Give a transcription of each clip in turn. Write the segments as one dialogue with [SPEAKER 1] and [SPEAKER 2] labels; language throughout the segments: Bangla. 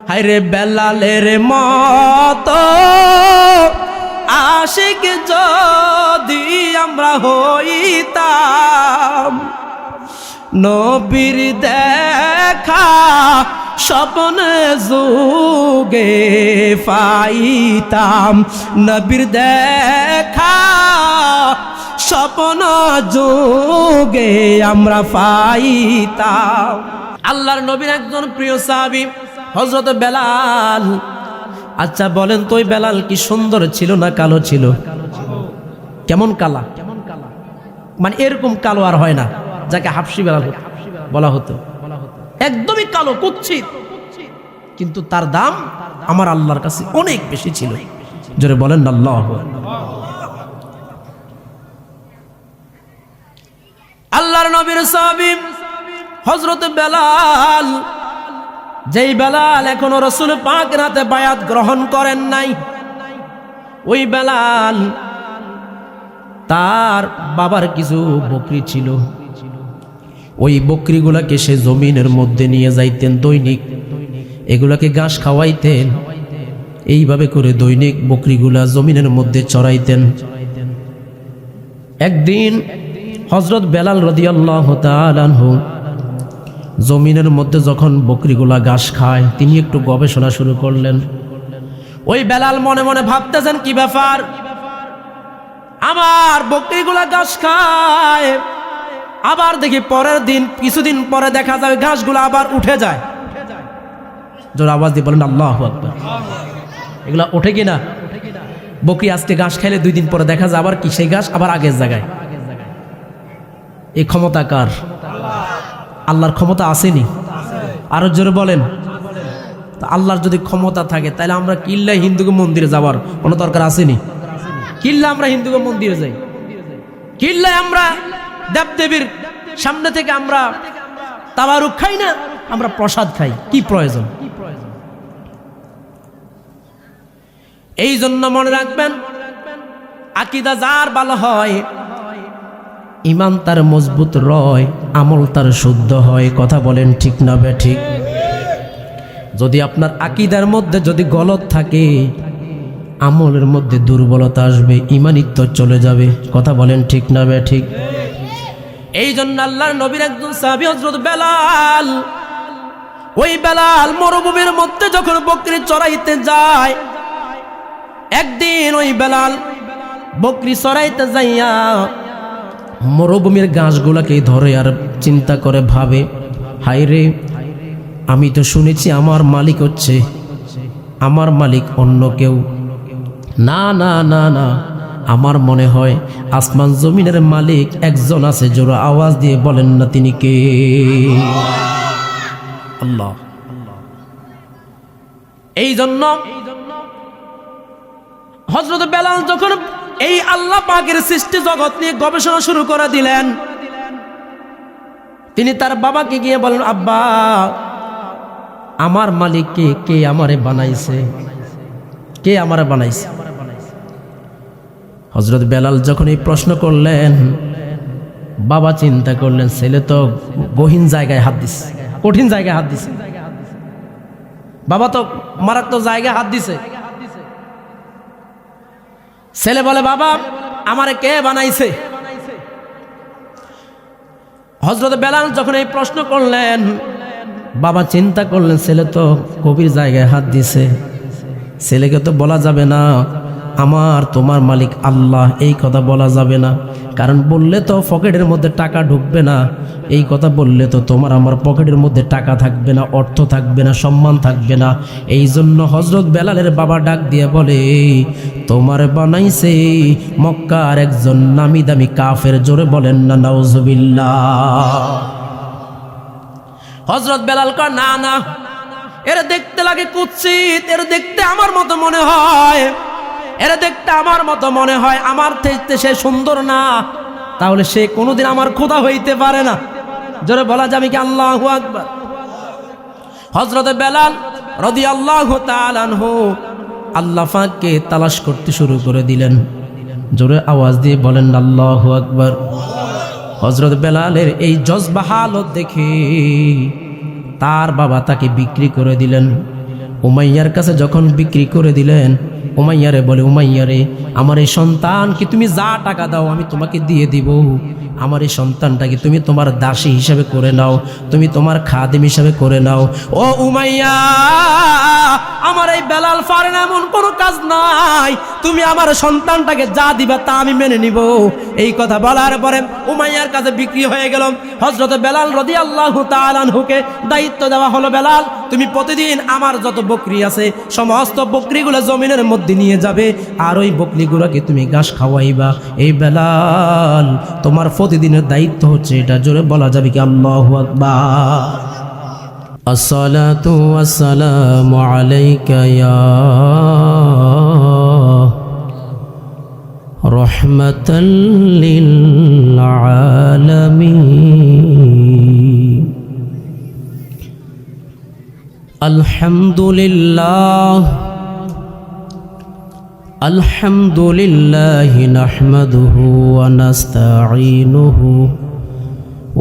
[SPEAKER 1] হায়রে বেলালের মতো আশিক যদি আমরা হইতাম, নবীর দেখা স্বপ্নে যুগে পাইতাম, নবীর দেখা স্বপ্ন যুগে আমরা পাইতাম। আল্লাহর নবীর একজন প্রিয় সাহাবী হযরত বেলাল। আচ্ছা বলেন তো, ওই বেলাল কি সুন্দর ছিল না কালো ছিল? কেমন কালা, মানে এরকম কালো আর হয় না, যাকে হাবশী বেলাল বলা হতো, একদমই কালো কুৎসিত, কিন্তু তার দাম আমার আল্লাহর কাছে অনেক বেশি ছিল। জোরে বলেন আল্লাহু আকবার। আল্লাহর নবীর সাহাবী হযরত বেলাল, যেই বেলাল এখনো রাসূল পাকের হাতে বায়াত গ্রহণ করেন নাই, ওই বেলাল তার বাবার কিছু বকরি ছিল, ওই বকরিগুলাকে সে জমিনের মধ্যে নিয়ে যাইতেন দৈনিক, এগুলাকে ঘাস খাওয়াইতেন, এইভাবে করে দৈনিক বকরিগুলা জমিনের মধ্যে চড়াইতেন। একদিন হযরত বেলাল রাদিয়াল্লাহু তাআলা আনহু জমিনের মধ্যে যখন বকরিগুলা ঘাস খায়, তিনি একটু গবেষণা শুরু করলেন। ওই বেলাল মনে মনে ভাবতেছেন, কি ব্যাপার, আমার বকরিগুলা ঘাস খায়, আবার দেখি পরের দিন কিছুদিন পরে দেখা যায় ঘাসগুলো আবার উঠে যায়। জোর আওয়াজ দিয়ে বলেন আল্লাহু আকবার। এগুলা ওঠে কিনা? বকরি আজকে ঘাস খাইলে 2 দিন পরে দেখা যায় আবার কি সেই ঘাস আবার আগের জায়গায়। এই ক্ষমতা কার? আল্লাহর ক্ষমতা আসেনি? আরো জোরে বলেন। আল্লাহর যদি ক্ষমতা থাকে তাহলে আমরা কিল্লা হিন্দুকে মন্দিরে যাওয়ার কোনো দরকার আসেনি? কিল্লা আমরা হিন্দুকে মন্দিরে যাই, কিল্লা আমরা দেবদেবীর সামনে থেকে আমরা তাবারুক খাই না, আমরা প্রসাদ খাই, কি প্রয়োজন? এই জন্য মনে রাখবেন, আকীদা যার ভালো হয়, ঈমান তার মজবুত রয়, আমল তার শুদ্ধ হয়। কথা বলেন ঠিক না বেঠিক? যদি আপনার আকীদার মধ্যে যদি গলত থাকে, আমলের মধ্যে দুর্বলতা আসবে, ঈমানিত্ব চলে যাবে। কথা বলেন ঠিক না বেঠিক? এই জন্য আল্লাহর নবীর একজন সাহাবী হযরত বেলাল, ওই বেলাল মরুভূমির মধ্যে যখন বকরি চড়াইতে যায়, একদিন ওই বেলাল বকরি চড়াইতে যাইয়া মরুভূমির ঘাসগুলাকে ধরে আর চিন্তা করে ভাবে, হায় রে, আমি তো শুনেছি আমার মালিক হচ্ছে, আমার মালিক অন্য কেউ না, না না না, আমার মনে হয় আসমান জমিনের মালিক একজন আছে। জোরে আওয়াজ দিয়ে বলেন না তিনি কে? আল্লাহ। এই জন্য হযরত বেলাল যখন এই আল্লাহ পাকের সৃষ্টি জগৎ নিয়ে গবেষণা শুরু করে দিলেন, তিনি তার বাবাকে গিয়ে বলেন, আব্বা, আমার মালিক কে? কে আমারে বানাইছে? কে আমারে বানাইছে? হযরত বেলাল যখন এই প্রশ্ন করলেন, বাবা চিন্তা করলেন, ছেলে তো গহীন জায়গায় হাত দিছে, কঠিন জায়গায় হাত দিছে, বাবা তো মারাত্মক জায়গায় হাত দিছে। ছেলে বলে, বাবা, আমারে কে বানাইছে? হযরত বেলাল যখন এই প্রশ্ন করলেন, বাবা চিন্তা করলেন, ছেলে তো গভীর জায়গায় হাত দিছে, ছেলেকে তো বলা যাবে না আমার তোমার মালিক আল্লাহ, এই কথা বলা যাবে না, কারণ বললে তো পকেটের মধ্যে টাকা ঢুকবে না, এই কথা বললে তো তোমার আমার পকেটের মধ্যে টাকা থাকবে না, অর্থ থাকবে না, সম্মান থাকবে না। এই জন্য হযরত বেলালের বাবা ডাক দিয়ে বলে, তোমার বানাইছে মক্কার একজন নামি দামি কাফের। জোরে বলেন না নাউজুবিল্লাহ। হযরত বেলাল কয়, না না, এর দেখতে লাগে কুৎসিত, এর দেখতে আমার মতো মনে হয়, এর দেখতে আমার মতো মনে হয়, আমার থেকে সে সুন্দর না, তাহলে সে কোনোদিন আমার খোদা হইতে পারে না। জোরে বলা যাবে কি আল্লাহু আকবার? হযরত বেলাল রাদিয়াল্লাহু তাআলা আনহু আল্লাহ পাককে তালাশ করতে শুরু করে দিলেন। জোরে আওয়াজ দিয়ে বলেন আল্লাহু আকবার। হযরত বেলালের এই জজবা হালত দেখে তার বাবা তাকে বিক্রি করে দিলেন। উমাইয়ার কাছে যখন বিক্রি করে দিলেন, উমাইয়ারে বলে, উমাইয়ারে আমার এই সন্তানকে তুমি যা টাকা দাও আমি তোমাকে দিয়ে দিব, আমার এই সন্তানটাকে তুমি তোমার দাসী হিসাবে করে নাও, তুমি তোমার খাদেম হিসাবে করে নাও। ও উমাইয়া, আমার এই বেলাল পারে না এমন কোনো কাজ নাই, তুমি আমার সন্তানটাকে যা দিবা তা আমি মেনে নিব। এই কথা বলার পরে উমাইয়ার কাছে বিক্রি হয়ে গেল। হযরত বেলাল রাদিয়াল্লাহু তাআলা আনহুকে দায়িত্ব দেওয়া হলো, বেলাল তুমি প্রতিদিন আমার যত বকরি আছে সমস্ত বকরিগুলো জমিনের মধ্যে নিয়ে যাবে, আর ওই বকরিগুলোকে তুমি ঘাস খাওয়াইবা। এই বেলাল তোমার প্রতিদিনের দায়িত্ব হচ্ছে এটা। জোরে বলা যাবে কি আল্লাহু আকবার। আসসালাতু ওয়াসসালামু আলাইকা ইয়া রাহমাতাল লিল আলামিন। আলহামদুলিল্লাহ আলহামদুলিল্লাহি নাহমাদুহু ওয়া নাস্তাঈনুহু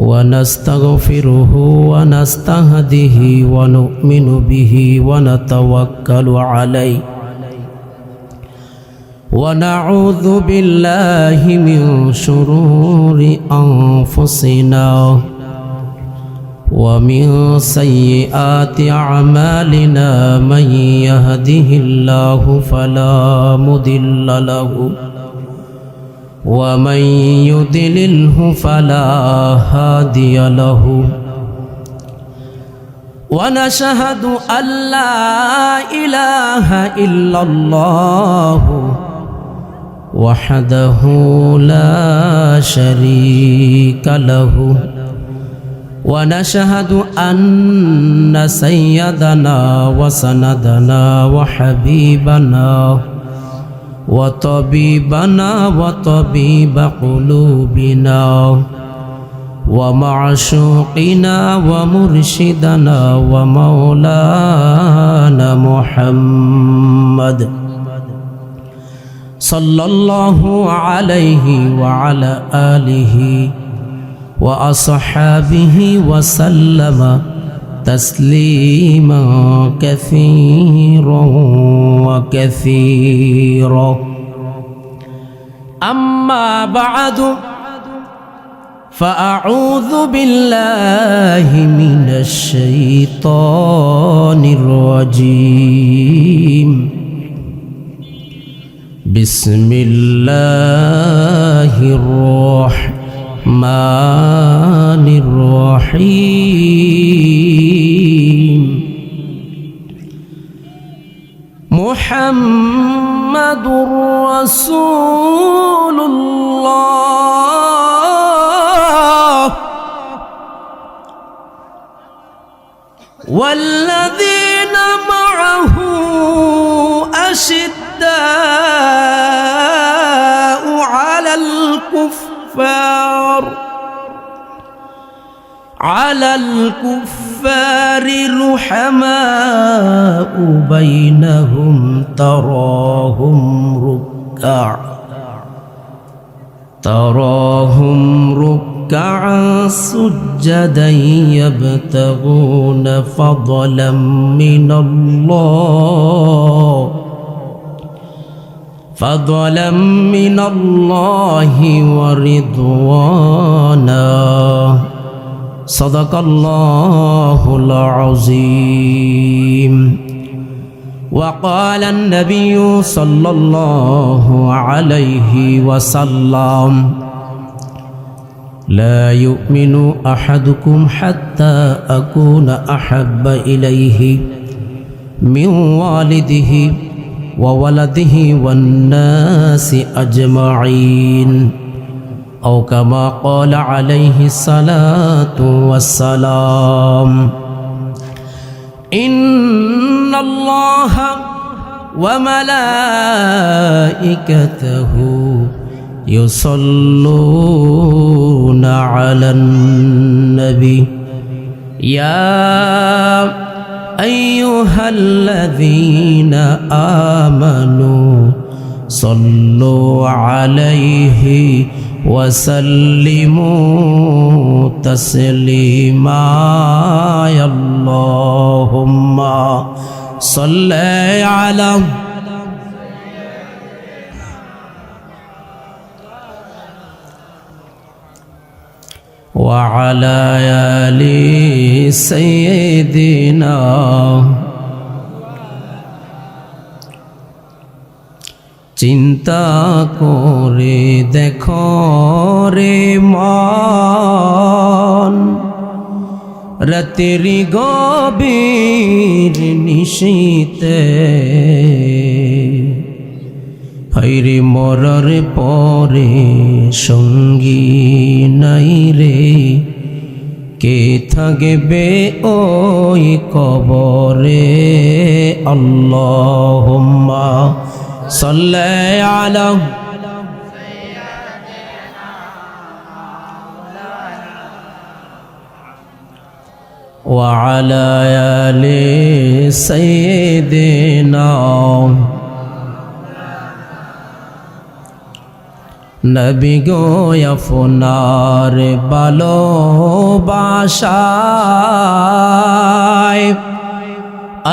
[SPEAKER 1] ওয়া নাস্তাগফিরুহু ওয়া নাস্তাহদিহি ওয়া নু'মিনু বিহি ওয়া নাতাওয়াক্কালু আলাইহি ওয়া নাউযু বিল্লাহি মিন শুরুরি আনফুসিনা ومن سيئات أعمالنا من يهده الله فلا مضل له ومن يضلله فلا هادي له ونشهد أن لا إله إلا الله وحده لا شريك له ونشهد أن سيدنا وسندنا وحبيبنا وطبيبنا وطبيب قلوبنا ومعشوقنا ومرشدنا ومولانا محمد صلى الله عليه وعلى آله وأصحابه وسلم تسليما كثيرا وكثيرا أما بعد فأعوذ بالله من الشيطان الرجيم بسم الله الرحمن الرحيم محمد رسول الله والذين معه أشداء على الكفار رحماء بينهم تراهم ركعا سجدا يبتغون فضلا من الله ورضوانا صدق الله العظيم وقال النبي صلى الله عليه وسلم لا يؤمن أحدكم حتى أكون أحب إليه من والده وولده والناس أجمعين أو كما قال عليه الصلاة والسلام إن الله وملائكته يصلون على النبي يا أيها الذين آمنوا صلوا عليه وسلموا تسليما اللهم صل على وعلى آل سيدنا চিন্তা করে দেখো রে মন রাতের গভীর নিশীতে হায়রে মরার পরে সঙ্গী নাই রে কে থাকবে ওই কবরে আল্লাহুম্মা সাল্লি আলা ওয়া আলা আলি সাইয়্যিদিনা নবী গো আপনার ভালোবাসায়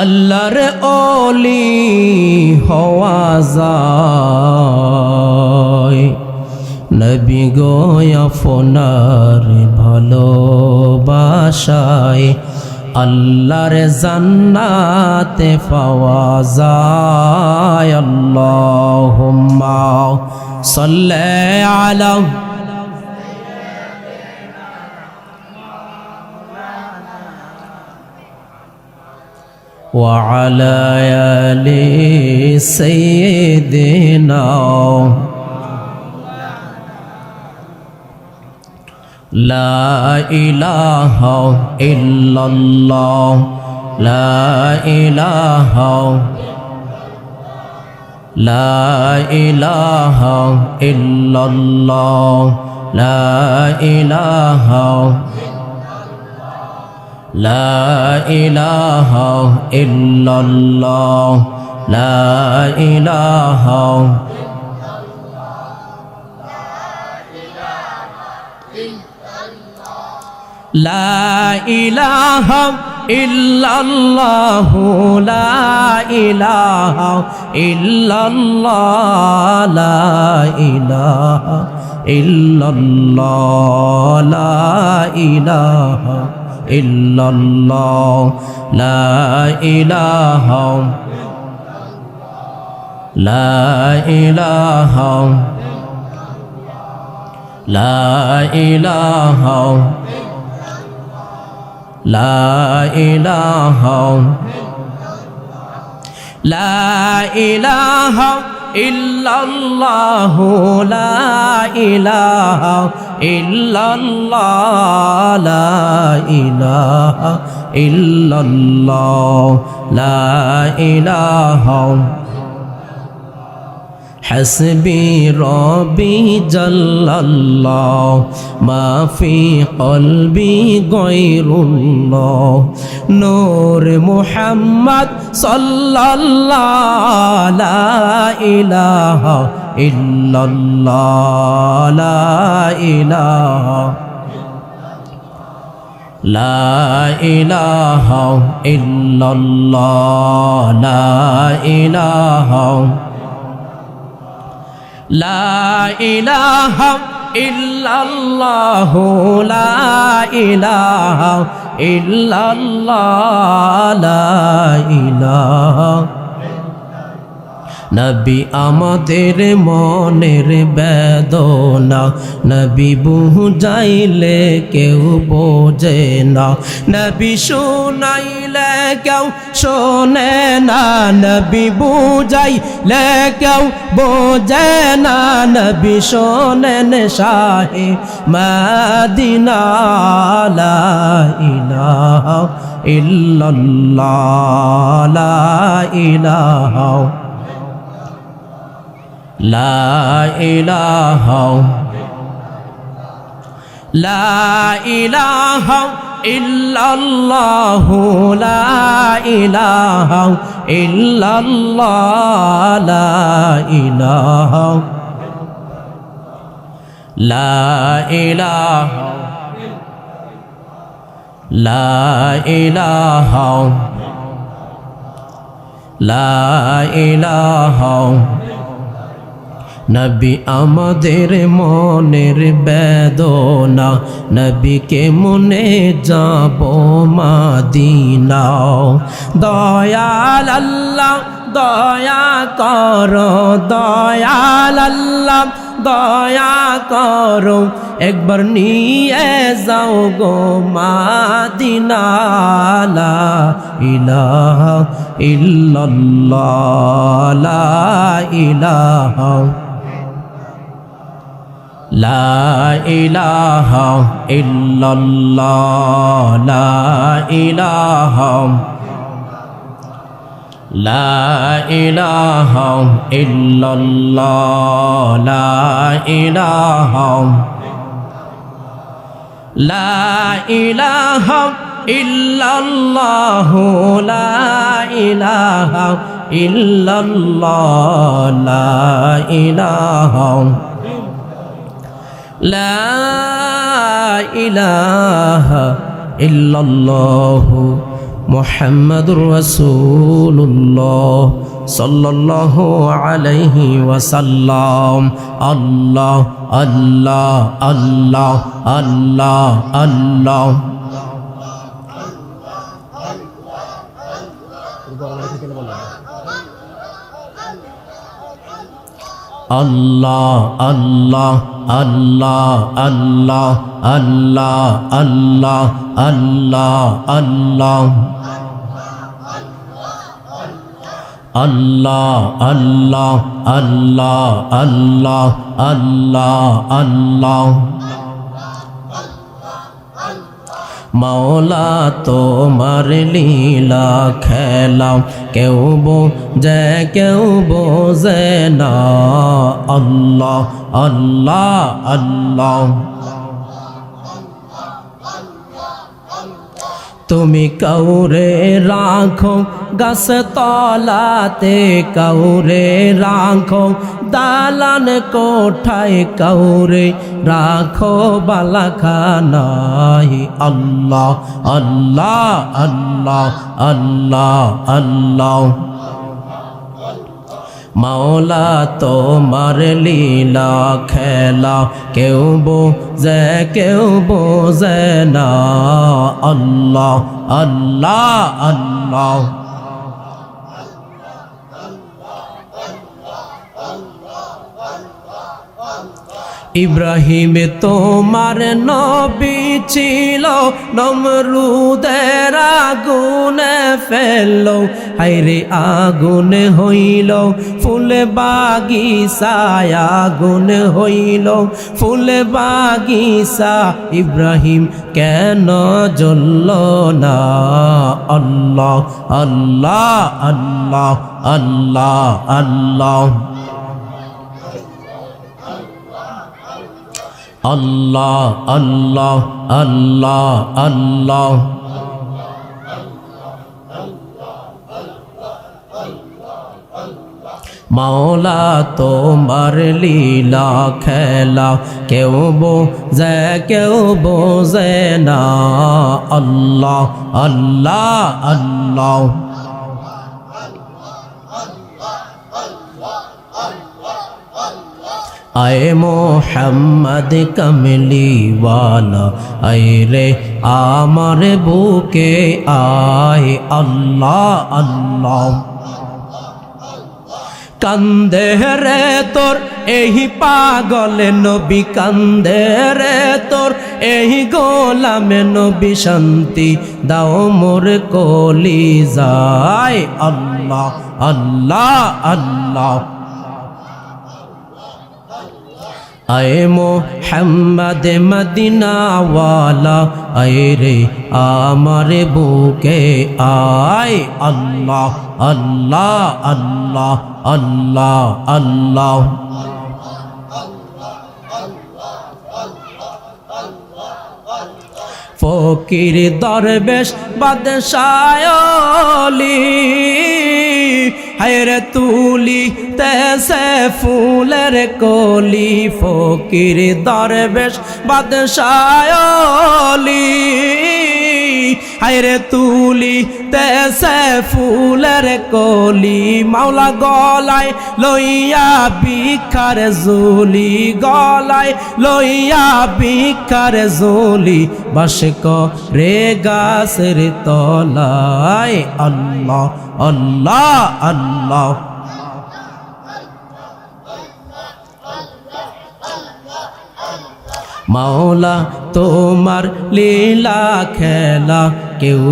[SPEAKER 1] আল্লাহর ওলি হওয়া যায় নবী গো আপনার ভালোবাসায় আল্লাহর জান্নাতে পাওয়া যায় আল্লাহুম্মা সাল্লি আলা وعلى آل سيدنا لا إله إلا الله لا إله لا إله إلا الله لا إله لا إله إلا الله لا إله لا إله إلا الله لا إله إلا الله لا إله إلا الله لا إله إلا الله لا إله لا إله لا إله لا إله لا إله إلا الله لا إله إلا الله لا إله إلا الله لا إله حسبي ربي جل الله ما في قلبي غير الله نور محمد صلى الله لا إله إلا الله لا إله لا إله إلا الله لا إله لا إله إلا الله لا إله إلا الله لا إله নবী আমাদের মনের বেদনা নবী বুঝাইলে কেউ বোঝে না নবী শুনাইলে কেউ শোনে না নবী বুঝাইলে কেউ বোঝে না নবী শোনেন শাহে মদিনা লা ইলাহা ইল্লাল্লাহ লা ইলাহা لا إله لا إله إلا الله لا إله إلا الله لا إله لا إله لا إله লা ইলাহা নবী আমাদের মনের বেদনা, নবীকে মনে যাব মদিনা। দয়াল আল্লাহ দয়া করো, দয়াল আল্লাহ দয়া করো, একবার নিয়ে যাও গো মদিনা। লা ইলাহা ইল্লাল্লাহ, লা ইলাহা লা ইলাহা ইল্লাল্লাহ, লা ইলাহা লা ইলাহা ইল্লাল্লাহ, লা ইলাহা লা ইলাহা ইল্লাল্লাহ, লা ইলাহা ইল্লাল্লাহ, লা ইলাহা লা ইলাহা ইল্লাল্লাহ মুহাম্মাদুর রাসূলুল্লাহ সাল্লাল্লাহু আলাইহি ওয়াসাল্লাম। আল্লাহ আল্লাহ আল্লাহ আল্লাহ আল্লাহ। আল্লাহ আল্লাহ আল্লাহ আল্লাহ আল্লাহ আল্লাহ আল্লাহ আল্লাহ আল্লাহ আল্লাহ আল্লাহ আল্লাহ আল্লাহ আল্লাহ। মাওলা তোমার লীলা খেলা কেউ বোঝে কেউ বোঝে না। আল্লাহ আল্লাহ আল্লাহ। তুমি কাউরে রাখো গাছ তলাতে, কাউরে রাখো দালান কোঠায়, কাউরে রাখো বালাখানায়। আল্লাহ আল্লাহ আল্লাহ আল্লাহ আল্লাহ। মাওলা তোমার লীলা খেলা কেউ বোঝে কেউ বোঝে না। আল্লাহ আল্লাহ আল্লাহ। ইব্রাহিম তোমার নবী ছিল, নমরুদের আগুনে ফেলল, হায়রে আগুন হইল ফুল বাগিচায়, আগুন হইল ফুল বাগিচা, ইব্রাহিম কেন জ্বলল না? আল্লাহ আল্লাহ আল্লাহ আল্লাহ আল্লাহ। আল্লাহ আল্লাহ আল্লাহ আল্লাহ। মাওলা তোমার লীলা খেলা কেউ বোঝে কেউ বোঝে না। আল্লাহ আল্লাহ আল্লাহ। আয়ে মোহাম্মদ কমলি ওয়ালা, আয় রে আমার বুকে আয়। আল্লাহ আল্লাহ। কান্দে রে তোর এই পাগল নবী, কান্দে রে তোর এই গোলাম নবী, শান্তি দাও মোর কলিজায়। আল্লাহ আল্লাহ আল্লাহ। আয়ে মোহাম্মদ মদিনা ওয়ালা, আয় রে আমার বুকে আয়। আল্লাহ আল্লাহ আল্লাহ আল্লাহ আল্লাহ। ফকির দরবেশ বাদশায়লি, হায়রে তুলি তেসে ফুলের কলি, ফকির দরবেশ বাদশায়লি, হায়রে তুলি তেসে ফুলের কলি মাওলা গলায় লইয়া ভিক্ষার ঝুলি গলায় লইয়া ভিক্ষার ঝুলি বাসে করে গাছের তলায় আল্লাহ আল্লাহ আল্লাহ মাওলা তোমার লীলা খেলা কেউ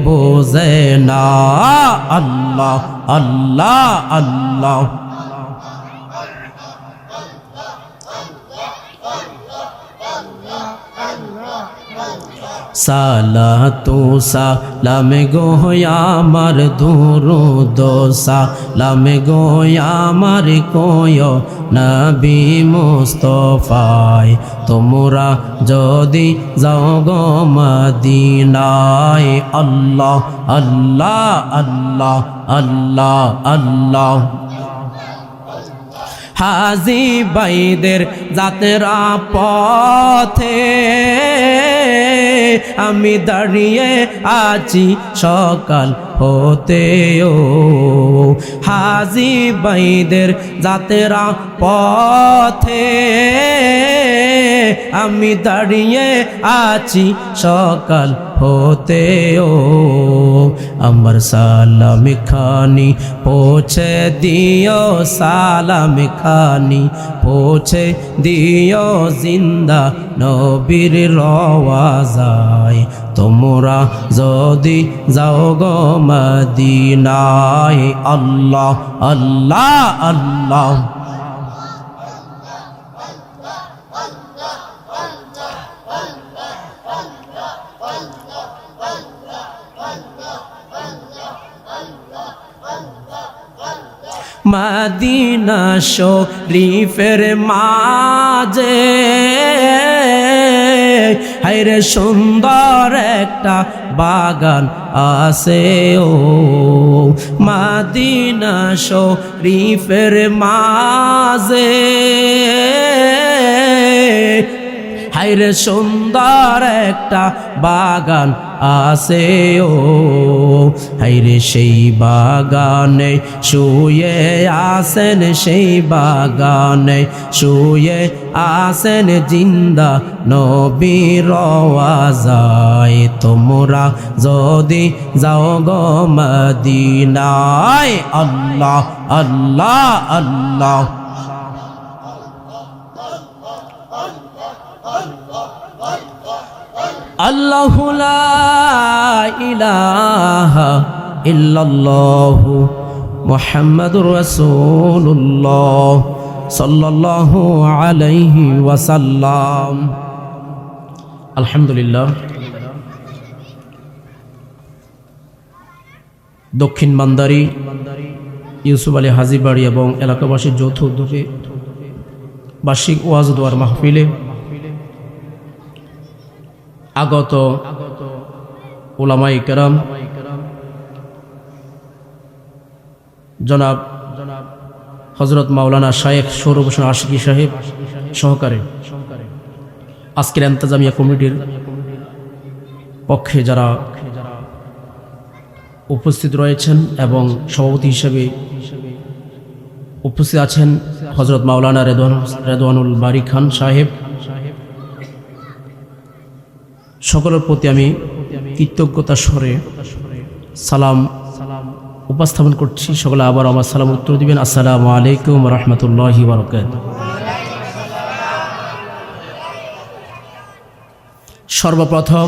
[SPEAKER 1] বোঝে না আল্লাহ আল্লাহ আল্লাহ সালাতু সালাম গো আমার দুরূদ সালাম গো আমার কোয় নবী মুস্তাফায় তোমরা যদি যাও গো মদিনায় আল্লাহ আল্লাহ আল্লাহ আল্লাহ আল্লাহ হাজি বাইদের যাত্রা পথে আমি দাঁড়িয়ে আছি সকাল হতে ও হাজি বাইদের যাত্রা পথে আমি দাঁড়িয়ে আছি সকাল হতে ও আমার সালাম খানি পৌঁছে দিও সালাম খানি পৌঁছে দিও জিন্দা নবীর রওয়াজায় তোমরা যদি যাও গো মদিনায় আল্লাহ আল্লাহ আল্লাহ মদিনা শরীফের মাঝে হায়রে সুন্দর একটা বাগান আছে ও মদিনা শরীফের মাঝে হায়রে সুন্দর একটা বাগান আছে ও হায়রে সেই বাগানে শুয়ে আসেন সেই বাগানে শুয়ে আসেন জিন্দা নবীর রওয়াজায় তোমরা যদি যাও গো মদিনায় আল্লাহ আল্লাহ আল্লাহ আল্লাহু লা ইলাহা ইল্লাল্লাহু মুহাম্মাদুর রাসূলুল্লাহ সাল্লাল্লাহু আলাইহি ওয়াসাল্লাম। আলহামদুলিল্লাহ, দক্ষিণ মান্দারি ইউসুফ আলী হাজীবাড়ি এবং এলাকাবাসীর যৌথ উদ্যোগে বার্ষিক ওয়াজ দোয়ার মাহফিলে আগত উলামায়ে কেরাম জনাব হযরত মাওলানা শায়েখ সৌরভ হোসেন আশিকি সাহেব সহকারে আজকের ইন্তেজামিয়া কমিটির পক্ষে যারা উপস্থিত রয়েছেন এবং সভাপতি হিসেবে উপস্থিত আছেন হযরত মাওলানা রেদওয়ানুল বারী খান সাহেব, সকলের প্রতি আমি কৃতজ্ঞতা স্বরে সালাম উপস্থাপন করছি। সকলে আবার আমার সালাম উত্তর দিবেন। আসসালামু আলাইকুম ওয়া রাহমাতুল্লাহি ওয়া বারাকাতুহু। সর্বপ্রথম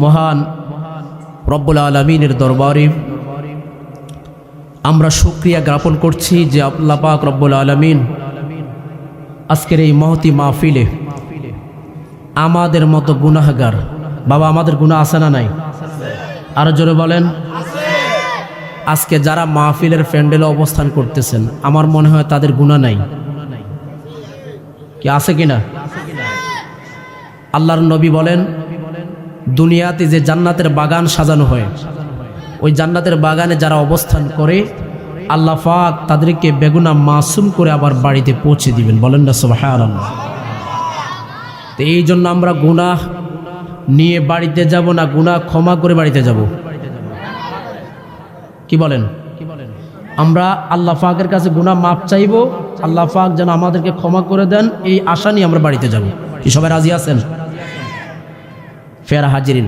[SPEAKER 1] মহান রব্বুল আলামিনের দরবারে আমরা শুকরিয়া জ্ঞাপন করছি যে আল্লাহ পাক রব্বুল আলামিন আজকের এই মহতি মাহফিলে আমাদের মতো গুনাহগার, বাবা আমাদের গুনাহ আছে না নাই? আরো জোরে বলেন। আজকে যারা মাহফিলের প্যান্ডেলে অবস্থান করতেছেন আমার মনে হয় তাদের গুনাহ নাই, কি আছে কিনা? আল্লাহর নবী বলেন দুনিয়াতে যে জান্নাতের বাগান সাজানো হয় ওই জান্নাতের বাগানে যারা অবস্থান করে আল্লাহ পাক তাদেরকে বেগুনাহ মাসুম করে আবার বাড়িতে পৌঁছে দিবেন। বলেন না সুবহানাল্লাহ। তো এই জন্য আমরা গুনাহ নিয়ে বাড়িতে যাব না গুনাহ ক্ষমা করে বাড়িতে যাব? কি বলেন? আমরা আল্লাহ পাকের কাছে গুনাহ মাপ চাইব, আল্লাহ পাক যেন আমাদেরকে ক্ষমা করে দেন, এই আশা নিয়ে আমরা বাড়িতে যাব। কি সবাই রাজি আছেন? ফেরা হাজিরিন,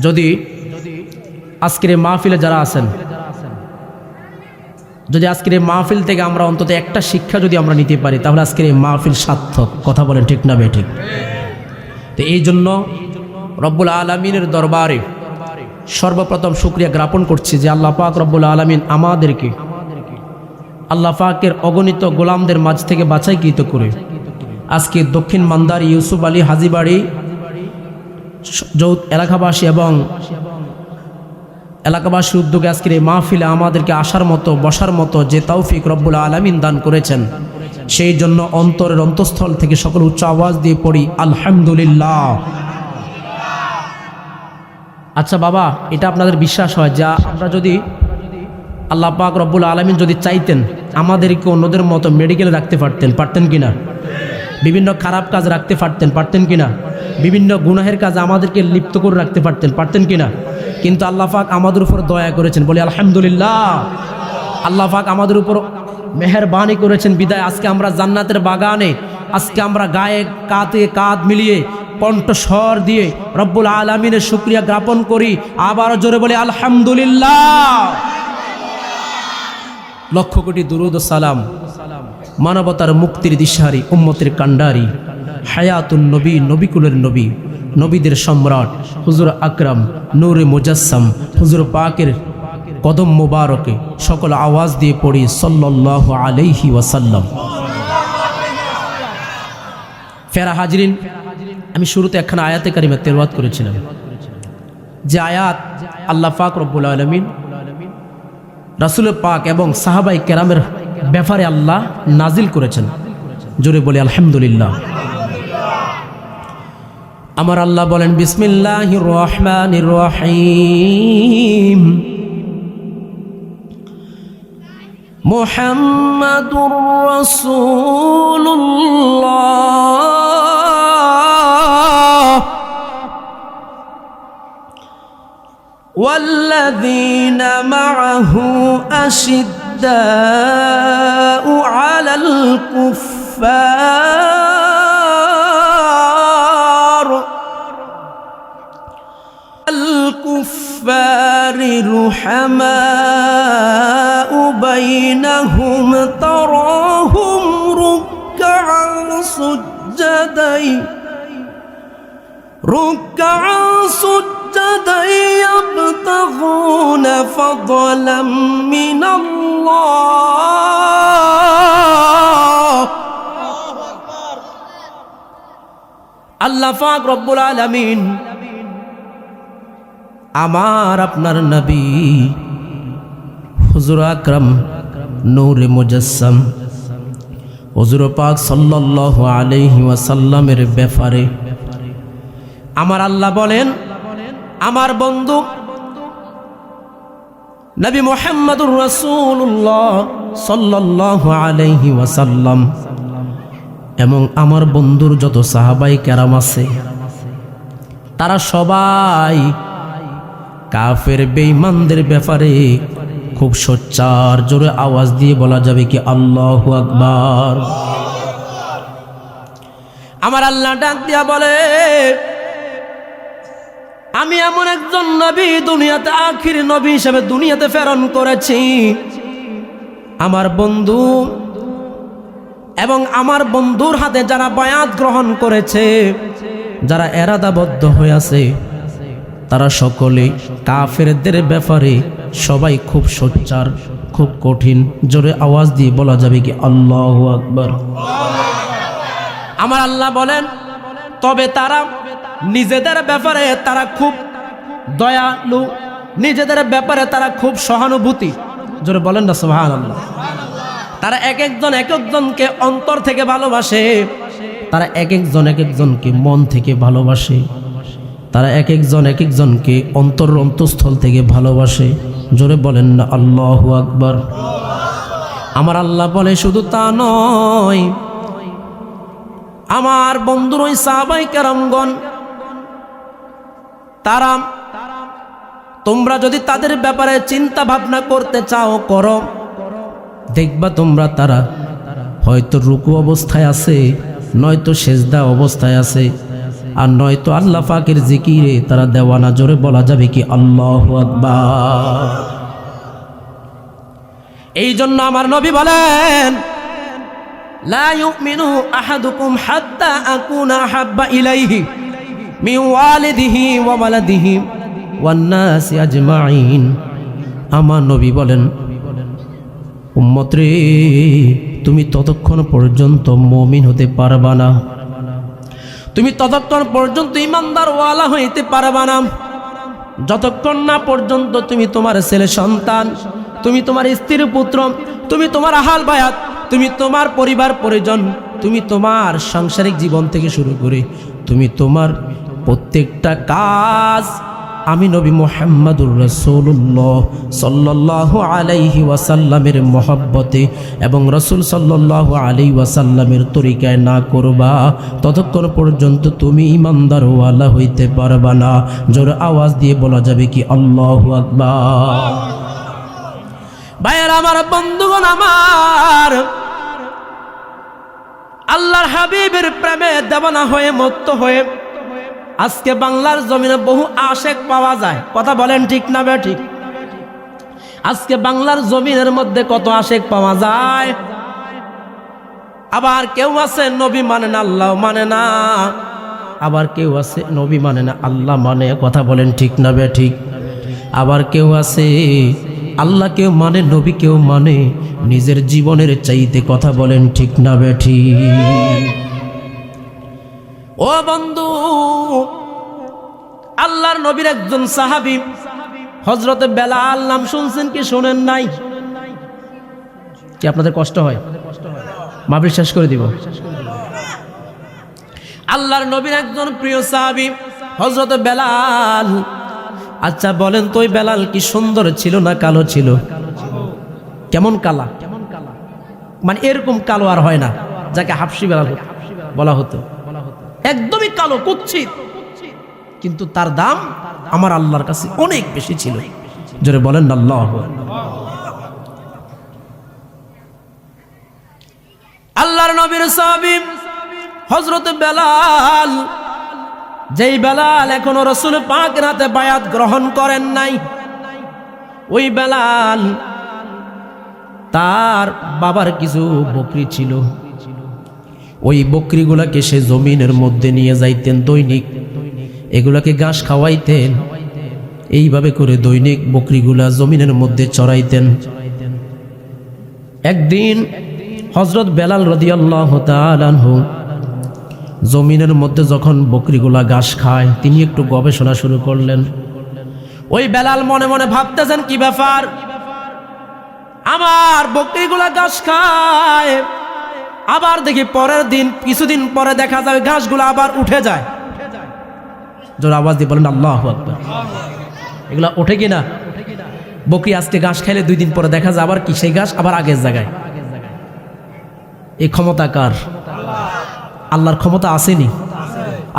[SPEAKER 1] যদি আজকের এই মাহফিলে যারা আছেন, যদি আজকের এই মাহফিল থেকে আমরা অন্তত একটা শিক্ষা যদি আমরা নিতে পারি, তাহলে আজকের এই মাহফিল সার্থক। কথা বলেন ঠিক না বে ঠিক? তো এই জন্য রব্বুল আলামিনের দরবারে সর্বপ্রথম শুকরিয়া জ্ঞাপন করছি যে আল্লাহ পাক রব্বুল আলামিন আমাদেরকে আল্লাহ পাকের অগণিত গোলামদের মাঝ থেকে বাছাইকৃত করে আজকে দক্ষিণ মান্দার ইউসুফ আলী হাজীবাড়ি এলাকাবাসী এবং এলাকাবাসীর উদ্যোগে আজকের এই মাহফিলে আমাদেরকে আসার মতো বসার মতো যে তৌফিক রব্বুল আলামিন দান করেছেন, সেই জন্য অন্তরের অন্তঃস্থল থেকে সকল উচ্চ আওয়াজ দিয়ে পড়ি আলহামদুলিল্লাহ। আচ্ছা বাবা, এটা আপনাদের বিশ্বাস হয় যে আমরা যদি আল্লাহ পাক রব্বুল আলামিন যদি চাইতেন আমাদেরকে অন্যদের মতো মেডিকেলে রাখতে পারতেন কিনা? বিভিন্ন খারাপ কাজ রাখতে পারতেন কিনা? বিভিন্ন গুনাহের কাজ আমাদেরকে লিপ্ত করে রাখতে পারতেন কিনা? কিন্তু আল্লাহ পাক আমাদের উপর দয়া করেছেন, বলি আলহামদুলিল্লাহ। আল্লাহ পাক আমাদের উপর মেহেরবানি করেছেন বিদায় আজকে আমরা জান্নাতের বাগানে, আজকে আমরা গায়ে কাঁধে কাঁধ মিলিয়ে কণ্ঠস্বর দিয়ে রব্বুল আলামিনের শুকরিয়া জ্ঞাপন করি। আবার জোরে বলি আলহামদুলিল্লাহ। লক্ষ কোটি দুরুদ ও সালাম মানবতার মুক্তির দিশারি, উম্মতের কান্ডারি, হায়াতুন নবী, নবিকুলের নবী, নবীদের সম্রাট হুজুর আকরাম নূরে মুজাসসাম হুজুর পাকের কদম মুবারকে সকল আওয়াজ দিয়ে পড়ি সাল্লাল্লাহু আলাইহি ওয়াসাল্লাম। ফেরা হাজরিন, আমি শুরুতে একখানা আয়াতে কারিমা তেলাওয়াত করেছিলাম, যে আয়াত আল্লাহ পাক রব্বুল আলামিন রাসূল পাক এবং সাহাবায়ে কেরামের ব্যাপারে আল্লাহ নাজিল করেছেন। জোরে বলি আলহামদুলিল্লাহ। আমার আল্লাহ বলেন বিসমিল্লাহির রহমানির রহিম, মুহাম্মাদুর রাসূলুল্লাহ والذين معه أشداء على الكفار رحماء بينهم تراهم ركعا سجدا يبتغون فضلا من الله। আল্লাহ পাক রব্বুল আলামিন আমার আপনার নবী হুজুর আকরাম নূরে মুজাসসাম হুজুর পাক সাল্লাল্লাহু আলাইহি ওয়াসাল্লামের ব্যাপারে আমার আল্লাহ বলেন, আমার বন্ধু নবী মুহাম্মদুর রাসূলুল্লাহ সাল্লাল্লাহু আলাইহি ওয়াসাল্লাম এবং আমার বন্ধুর যত সাহাবায়ে কেরাম আছে, তারা সবাই কাফের বেঈমানদের ব্যাপারে খুব সোচ্চার, জোরে আওয়াজ দিয়ে বলা যাবে কি আল্লাহু আকবার। আমার আল্লাহ ডাক দিয়া বলে, আমি এমন একজন নবী দুনিয়াতে আখির নবী হিসেবে দুনিয়াতে প্রেরণ করেছি। আমার বন্ধু এবং আমার বন্ধুর হাতে যারা বায়াত গ্রহণ করেছে, যারা এরাদাবদ্ধ হয়ে আছে, তারা সকলে কাফেরদের ব্যাপারে সবাই খুব সোচ্চার, খুব কঠিন, জোরে আওয়াজ দিয়ে বলা যাবে কি আল্লাহু আকবার। আমার আল্লাহ বলেন, তবে তারা নিজেদের ব্যাপারে তারা খুব দয়ালু, নিজেদের ব্যাপারে তারা খুব সহানুভূতি, জোরে বলেন না সুবহানাল্লাহ। তারা এক একজনকে অন্তর থেকে ভালোবাসে, তারা এক একজনকে মন থেকে ভালোবাসে, তারা এক একজনকে অন্তঃস্থল থেকে ভালোবাসে, জোরে বলেন না আল্লাহু আকবার। আমার আল্লাহ বলে শুধু তা নয়, আমার বন্ধুর ওই সাহাবায়ে কেরামগণ তারা, তোমরা যদি তাদের ব্যাপারে চিন্তা ভাবনা করতে চাও করো, দেখবা তোমরা তারা হয়তো রুকু অবস্থায় আছে, নয়তো সেজদা অবস্থায় আছে, আর নয়তো আল্লাহ পাকের জিকিরে তারা দেওয়ানা। জোরে বলা যাবে কি আল্লাহু আকবার। এই জন্য আমার নবী বলেন, লা ইউমিনু আহাদুকুম হাত্তা আকুনা হাব্বা ইলাইহি মিন ওয়ালিদিহি ওয়া ওয়ালাদিহি ওয়ান নাসি আজমাইন। আমার নবী বলেন, উম্মত রে, তুমি ততক্ষণ পর্যন্ত মুমিন হতে পারবা না, তুমি ততক্ষণ পর্যন্ত ইমানদার ওয়ালা হইতে পারবা না, যতক্ষণ না পর্যন্ত তুমি তোমার ছেলে সন্তান, তুমি তোমার স্ত্রীর পুত্র, তুমি তোমার আহাল বায়াত, তুমি তোমার পরিবার পরিজন, তুমি তোমার সাংসারিক জীবন থেকে শুরু করে তুমি তোমার প্রত্যেকটা কাজ আমি নবী মুহাম্মদুর রাসূলুল্লাহ সাল্লাল্লাহু আলাইহি ওয়াসাল্লামের মহব্বতে এবং রাসূল সাল্লাল্লাহু আলাইহি ওয়াসাল্লামের তরিকায় না করবা, ততক্ষণ পর্যন্ত তুমি ইমানদার ওয়ালা হইতে পারবা না। জোরে আওয়াজ দিয়ে বলা যাবে কি আল্লাহু আকবার। ভাইয়ের আমার, বন্ধুগণ আমার, আল্লাহর হাবিবের প্রেমে দেওয়ানা হয়ে মত্ত হয়ে আজকে বাংলার জমিনে বহু আশেক পাওয়া যায়। কথা বলেন ঠিক না বে ঠিক? আজকে বাংলার জমিনের মধ্যে কত আশেক পাওয়া যায়। আবার কেউ আছে নবী মানে না, আল্লাহ মানে না, আবার কেউ আছে নবী মানে না, আল্লাহ মানে। কথা বলেন ঠিক না বে ঠিক? আবার কেউ আছে আল্লাহ কেউ মানে, নবী কেউ মানে, নিজের জীবনের চাইতে। কথা বলেন ঠিক না বে ঠিক? ও বন্ধু, আল্লাহর নবীর একজন সাহাবী হযরত বেলাল নাম শুনছেন কি শুনেন নাই? কি আপনাদের কষ্ট হয়? মাহফিল শেষ করে দিব। আল্লাহর নবীর একজন প্রিয় সাহাবী হযরত বেলাল। আচ্ছা বলেন তো, ওই বেলাল কি সুন্দর ছিল না কালো ছিল? কেমন কালা? মানে এরকম কালো আর হয় না, যাকে হাবশী বেলাল বলা হতো। একদমই কালো কুৎসিত, কিন্তু তার দাম আমার আল্লাহর কাছে অনেক বেশি ছিল। জোরে বলেন আল্লাহু আকবার। আল্লাহর নবীর সাহাবী হযরত বেলাল, যেই বেলাল এখনো রাসূল পাকের হাতে বায়াত গ্রহণ করেন নাই, ওই বেলাল তার বাবার কিছু বকরি ছিল, ওই বকরিগুলাকে সে জমিনের মধ্যে নিয়ে যাইতেন দৈনিক, এগুলাকে ঘাস খাওয়াইতেন। এইভাবে করে দৈনিক বকরিগুলা জমিনের মধ্যে চড়াইতেন। একদিন হযরত বেলাল রাদিয়াল্লাহু তাআলা আনহু জমিনের মধ্যে যখন বকরিগুলা ঘাস খায়, তিনি একটু গবেষণা শুরু করলেন। ওই বেলাল মনে মনে ভাবতেছেন, কি ব্যাপার, আমার বকরিগুলা ঘাস খায়, আবার দেখি পরের দিন কিছুদিন পরে দেখা যায় ঘাসগুলো আবার উঠে যায়। জোর আওয়াজ দিয়ে বলেন আল্লাহু আকবার। এগুলা ওঠে কিনা? বকরি আজকে ঘাস খাইলে 2 দিন পরে দেখা যায় আবার কি সেই ঘাস আবার আগের জায়গায়। এই ক্ষমতা কার? আল্লাহর ক্ষমতা আসেনি?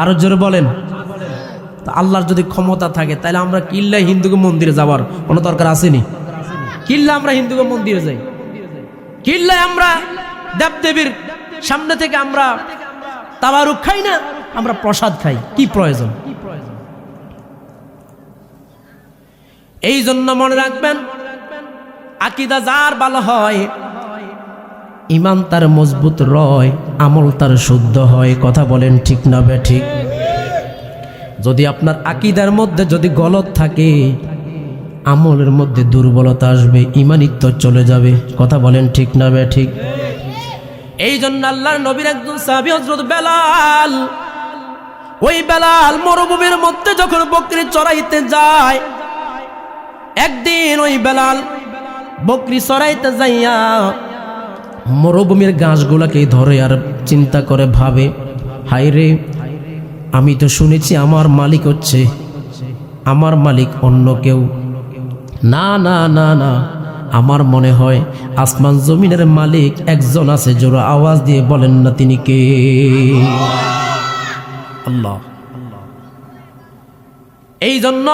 [SPEAKER 1] আরো জোরে বলেন। আল্লাহর যদি ক্ষমতা থাকে তাহলে আমরা কিল্লা হিন্দুকে মন্দিরে যাওয়ার কোনো দরকার আসেনি? কিল্লা আমরা হিন্দুকে মন্দিরে যাই, কিল্লায় আমরা দেবদেবীর সামনে থেকে আমরা তাবারুক খাই না, আমরা প্রসাদ খাই। কি প্রয়োজন? এই জন্য মনে রাখবেন, আকীদা যার ভালো হয়, ঈমান তার মজবুত রয়, আমল তার শুদ্ধ হয়। কথা বলেন ঠিক না বে ঠিক? যদি আপনার আকীদার মধ্যে যদি গলত থাকে, আমলের মধ্যে দুর্বলতা আসবে, ঈমানিত্ব চলে যাবে। কথা বলেন ঠিক না বে ঠিক? এই জন্য আল্লাহর নবীর একজন সাহাবী হযরত বেলাল, ওই বেলাল মরুভূমির মধ্যে যখন বকরি চড়াইতে যায়, একদিন ওই বেলাল বকরি চড়াইতে যাইয়া মরুভূমির ঘাসগুলাকে ধরে আর চিন্তা করে ভাবে, হায় রে, আমি তো শুনেছি আমার মালিক হচ্ছে, আমার মালিক অন্য কেউ। না না না না, আমার মনে হয় আসমান জমিনের মালিক একজন আছে। জোরে আওয়াজ দিয়ে বলেন না তিনি কে? আল্লাহ। এই জন্য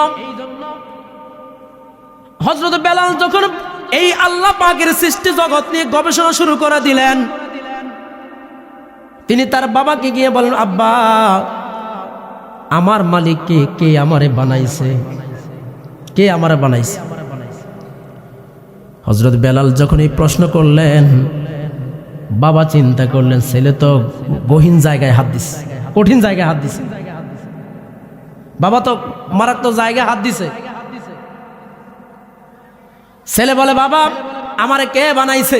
[SPEAKER 1] হযরত বেলাল যখন এই আল্লাহ পাকের সৃষ্টি জগৎ নিয়ে গবেষণা শুরু করে দিলেন, তিনি তার বাবাকে গিয়ে বলেন, আব্বা, আমার মালিক কে? কে আমারে বানাইছে? কে আমারে বানাইছে? হযরত বেলাল যখন এই প্রশ্ন করলেন, বাবা চিন্তা করলেন, ছেলে তো গহীন জায়গায় হাত দিছে, কঠিন জায়গায় হাত দিছে। বাবা তো মারাত্মক জায়গায় হাত দিছে। ছেলে বলে, বাবা, আমারে কে বানাইছে?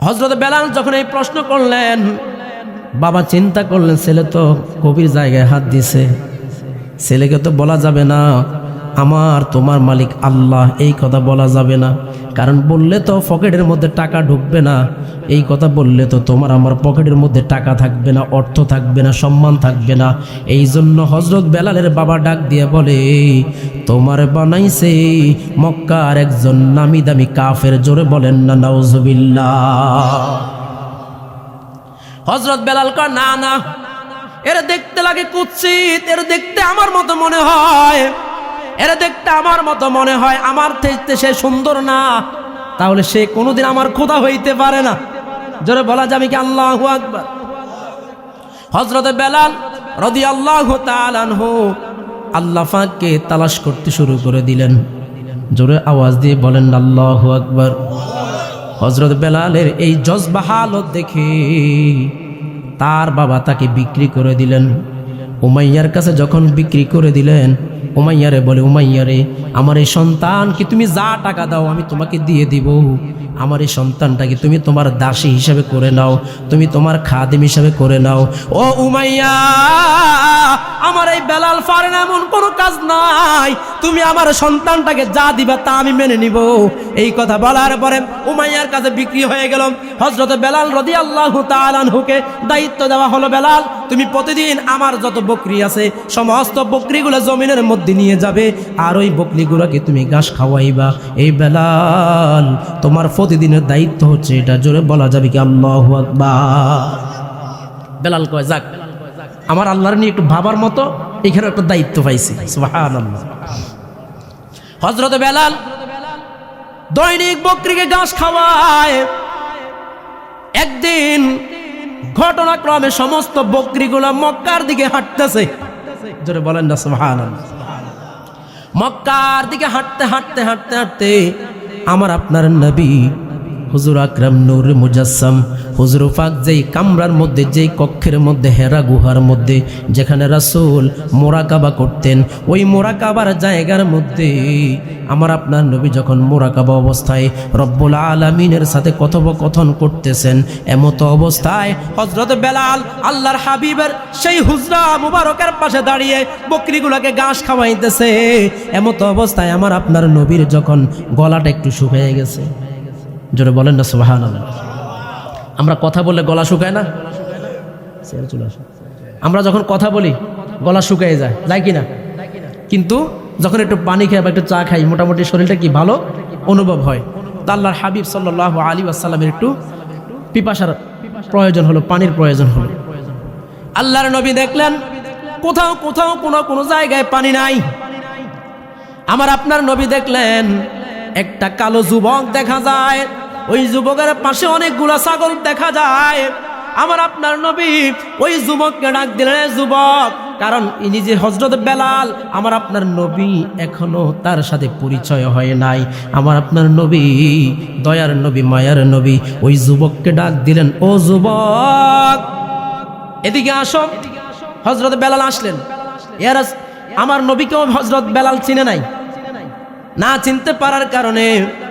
[SPEAKER 1] হযরত বেলাল যখন এই প্রশ্ন করলেন, বাবা চিন্তা করলেন, ছেলে তো গভীর জায়গায় হাত দিছে, ছেলেকে তো বলা যাবে না আমার তোমার মালিক আল্লাহ, এই কথা বলা যাবে না, কারণ বললে তো পকেটের মধ্যে টাকা ঢুকবে না, এই কথা বললে তো তোমার আমার পকেটের মধ্যে টাকা থাকবে না, অর্থ থাকবে না, সম্মান থাকবে না। এই জন্য হযরত বেলালের বাবা ডাক দিয়ে বলে, তোমার বানাইছে মক্কার একজন নামি দামি কাফের, জোরে বলেন না নাউজুবিল্লাহ। হযরত বেলাল কয়, না না, এরা দেখতে লাগে কুৎসিত, এরা দেখতে আমার মতো মনে হয়, এরা দেখতে আমার মতো মনে হয়, আমার থেকে সে সুন্দর না, তাহলে সে কোনোদিন আমার খোদা হইতে পারে না। জোরে বলা যাবে কি আল্লাহু আকবার। হযরত বেলাল রাদিয়াল্লাহু তাআলা আনহু আল্লাহ পাককে তালাশ করতে শুরু করে দিলেন। জোরে আওয়াজ দিয়ে বলেন আল্লাহু আকবার। হযরত বেলালের এই জজবা হালত দেখে তার বাবা তাকে বিক্রি করে দিলেন। উমাইয়ার কাছে যখন বিক্রি করে দিলেন, উমাইয়ারে বলে, উমাইয়ারে, আমার এই সন্তানকে তুমি যা টাকা দাও আমি তোমাকে দিয়ে দিব, আমার এই সন্তানটাকে তুমি তোমার দাসী হিসেবে করে নাও, তুমি তোমার খাদেম হিসেবে করে নাও। ও উমাইয়া, আমার এই বেলাল পারে না এমন কোনো কাজ নাই, তুমি আমার সন্তানটাকে যা দিবা তা আমি মেনে নিব। এই কথা বলার পরে উমাইয়ার কাছে বিক্রি হয়ে গেল। হযরত বেলাল রাদিয়াল্লাহু তাআলা আনহুকে দায়িত্ব দেওয়া হলো, বেলাল, তুমি প্রতিদিন আমার যত বকরি আছে সমস্ত বকরিগুলো জমিনের মধ্যে নিয়ে যাবে, আর ওই বকরিগুলোকে তুমি ঘাস খাওয়াইবা। এই বেলাল, তোমার প্রতিদিনের দায়িত্ব হচ্ছে এটা। জোরে বলা যাবে কি আল্লাহু আকবার। বেলাল কয়, যাক, আমার আল্লাহর নিয়ে একটু ভাবার মতো এখানে একটা দায়িত্ব পাইছি। সুবহানাল্লাহ। হযরত বেলাল দৈনিক বকরিকে ঘাস খাওয়ায়। একদিন ঘটনাক্রমে সমস্ত বকরিগুলো মক্কার দিকে হাঁটতেছে। জোরে বলেন না সুবহানাল্লাহ। মক্কার দিকে হাঁটতে হাঁটতে হাঁটতে হাঁটতে আমার আপনার নবী হুজুর আকরাম নূর মুজাসসাম হুজুর পাক যেই কামরার মধ্যে, যেই কক্ষের মধ্যে, হেরা গুহার মধ্যে যেখানে রাসূল মুরাকাবা করতেন, ওই মুরাকাবার জায়গার মধ্যে আমার আপনার নবী যখন মুরাকাবা অবস্থায় রব্বুল আলামিনের সাথে কথোপকথন করতেছেন, এমত অবস্থায় হযরত বেলাল আল্লাহর হাবিবের সেই হুজরা মুবারকের পাশে দাঁড়িয়ে বকরিগুলোকে ঘাস খাওয়াইতেছে। এমত অবস্থায় আমার আপনার নবীর যখন গলাটা একটু শুকিয়ে গেছে। জোরে বলেন না সুবহানাল্লাহ। আমরা কথা বললে গলা শুকায় না? আমরা যখন কথা বলি গলা শুকিয়ে যায়, যায় কি না? কিন্তু যখন একটু পানি খাই বা একটু চা খাই, মোটামুটি শরীরটা কি ভালো অনুভব হয়। তা আল্লাহর হাবিব সাল্লাল্লাহু আলাইহি ওয়াসাল্লামের একটু পিপাসার প্রয়োজন হলো, পানির প্রয়োজন হলো। আল্লাহর নবী দেখলেন কোথাও কোথাও কোনো জায়গায় পানি নাই। আমার আপনার নবী দেখলেন একটা কালো যুবক দেখা যায়, ওই যুবকের পাশে অনেকগুলা ছাগল দেখা যায়। আমার আপনার নবী ওই যুবককে ডাক দিলেন, যুবক, কারণ ইনি যে হযরত বেলাল, আমার আপনার নবী এখনো তার সাথে পরিচয় হয় নাই। আমার আপনার নবী দয়ার নবী, মায়ার নবী, ওই যুবককে ডাক দিলেন, ও যুবক, এদিকে আসো। হযরত বেলাল আসলেন। আমার নবীকেও হযরত বেলাল চিনে নাই। না চিনতে পারার কারণে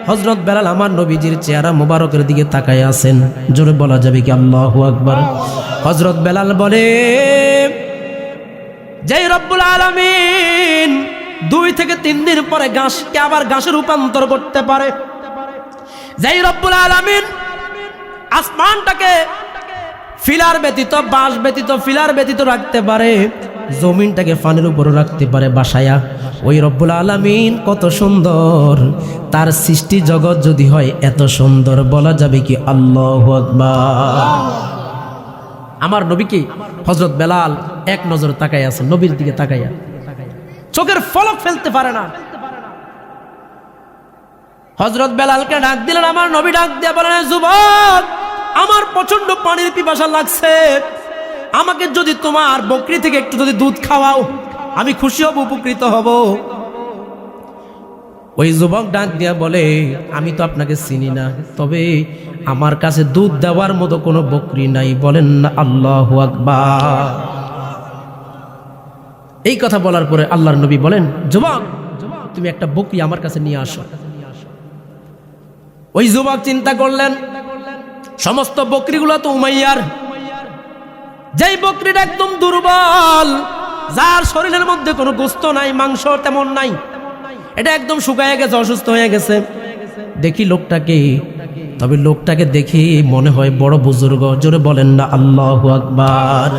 [SPEAKER 1] হযরত বেলাল আমার নবীজির চেহারা মোবারকের দিকে তাকায় আছেন। জোরে বলা যাবে কি আল্লাহু আকবার। হযরত বেলাল বলে, যেই রব্বুল আলামিন 2 থেকে 3 দিন পরে ঘাসকে আবার ঘাসে রূপান্তর করতে পারে, যেই রব্বুল আলামিন আসমানটাকে ফিলার ব্যতীত, বাঁশ ব্যতীত, ফিলার ব্যতীত রাখতে পারে, জমিনটাকে পানির উপরে রাখতে পারে বাসায়া, ওই রব্বুল আলামিন কত সুন্দর, তার সৃষ্টি জগৎ যদি হয় এত সুন্দর, বলা যাবে কি আল্লাহু আকবার। আমার নবী কি হযরত বেলাল এক নজর তাকাই আছে নবীর দিকে তাকাইয়া, চোখের পলক ফেলতে পারে না। হযরত বেলালকে ডাক দিলেন, আমার নবী ডাক দিয়ে বলেন, যুবক, আমার প্রচন্ড পানির পিপাসা লাগছে, আমাকে যদি তোমার বকরি থেকে একটু যদি দুধ খাওয়াও আমি খুশি হব, উপকৃত হব। ওই যুবক ডাক দিয়া বলে, আমি তো আপনাকে চিনি না, তবে আমার কাছে দুধ দেওয়ার মতো কোনো বকরি নাই। বলেন না আল্লাহু আকবার। এই কথা বলার পরে আল্লাহর নবী বলেন, যুবক, তুমি একটা বকরি আমার কাছে নিয়ে আসো। ওই যুবক চিন্তা করলেন, সমস্ত বকরিগুলো তো উমাইয়ার, যেই বকরিটা একদম দুর্বল, যার শরীরের মধ্যে কোনো গোস্ত নাই, মাংস তেমন নাই, এটা একদম শুকায় গেছে, অসুস্থ হয়ে গেছে। দেখি লোকটাকে, তবে লোকটাকে দেখি মনে হয় বড় বুজুর্গ। জোরে বলেন না আল্লাহু আকবার।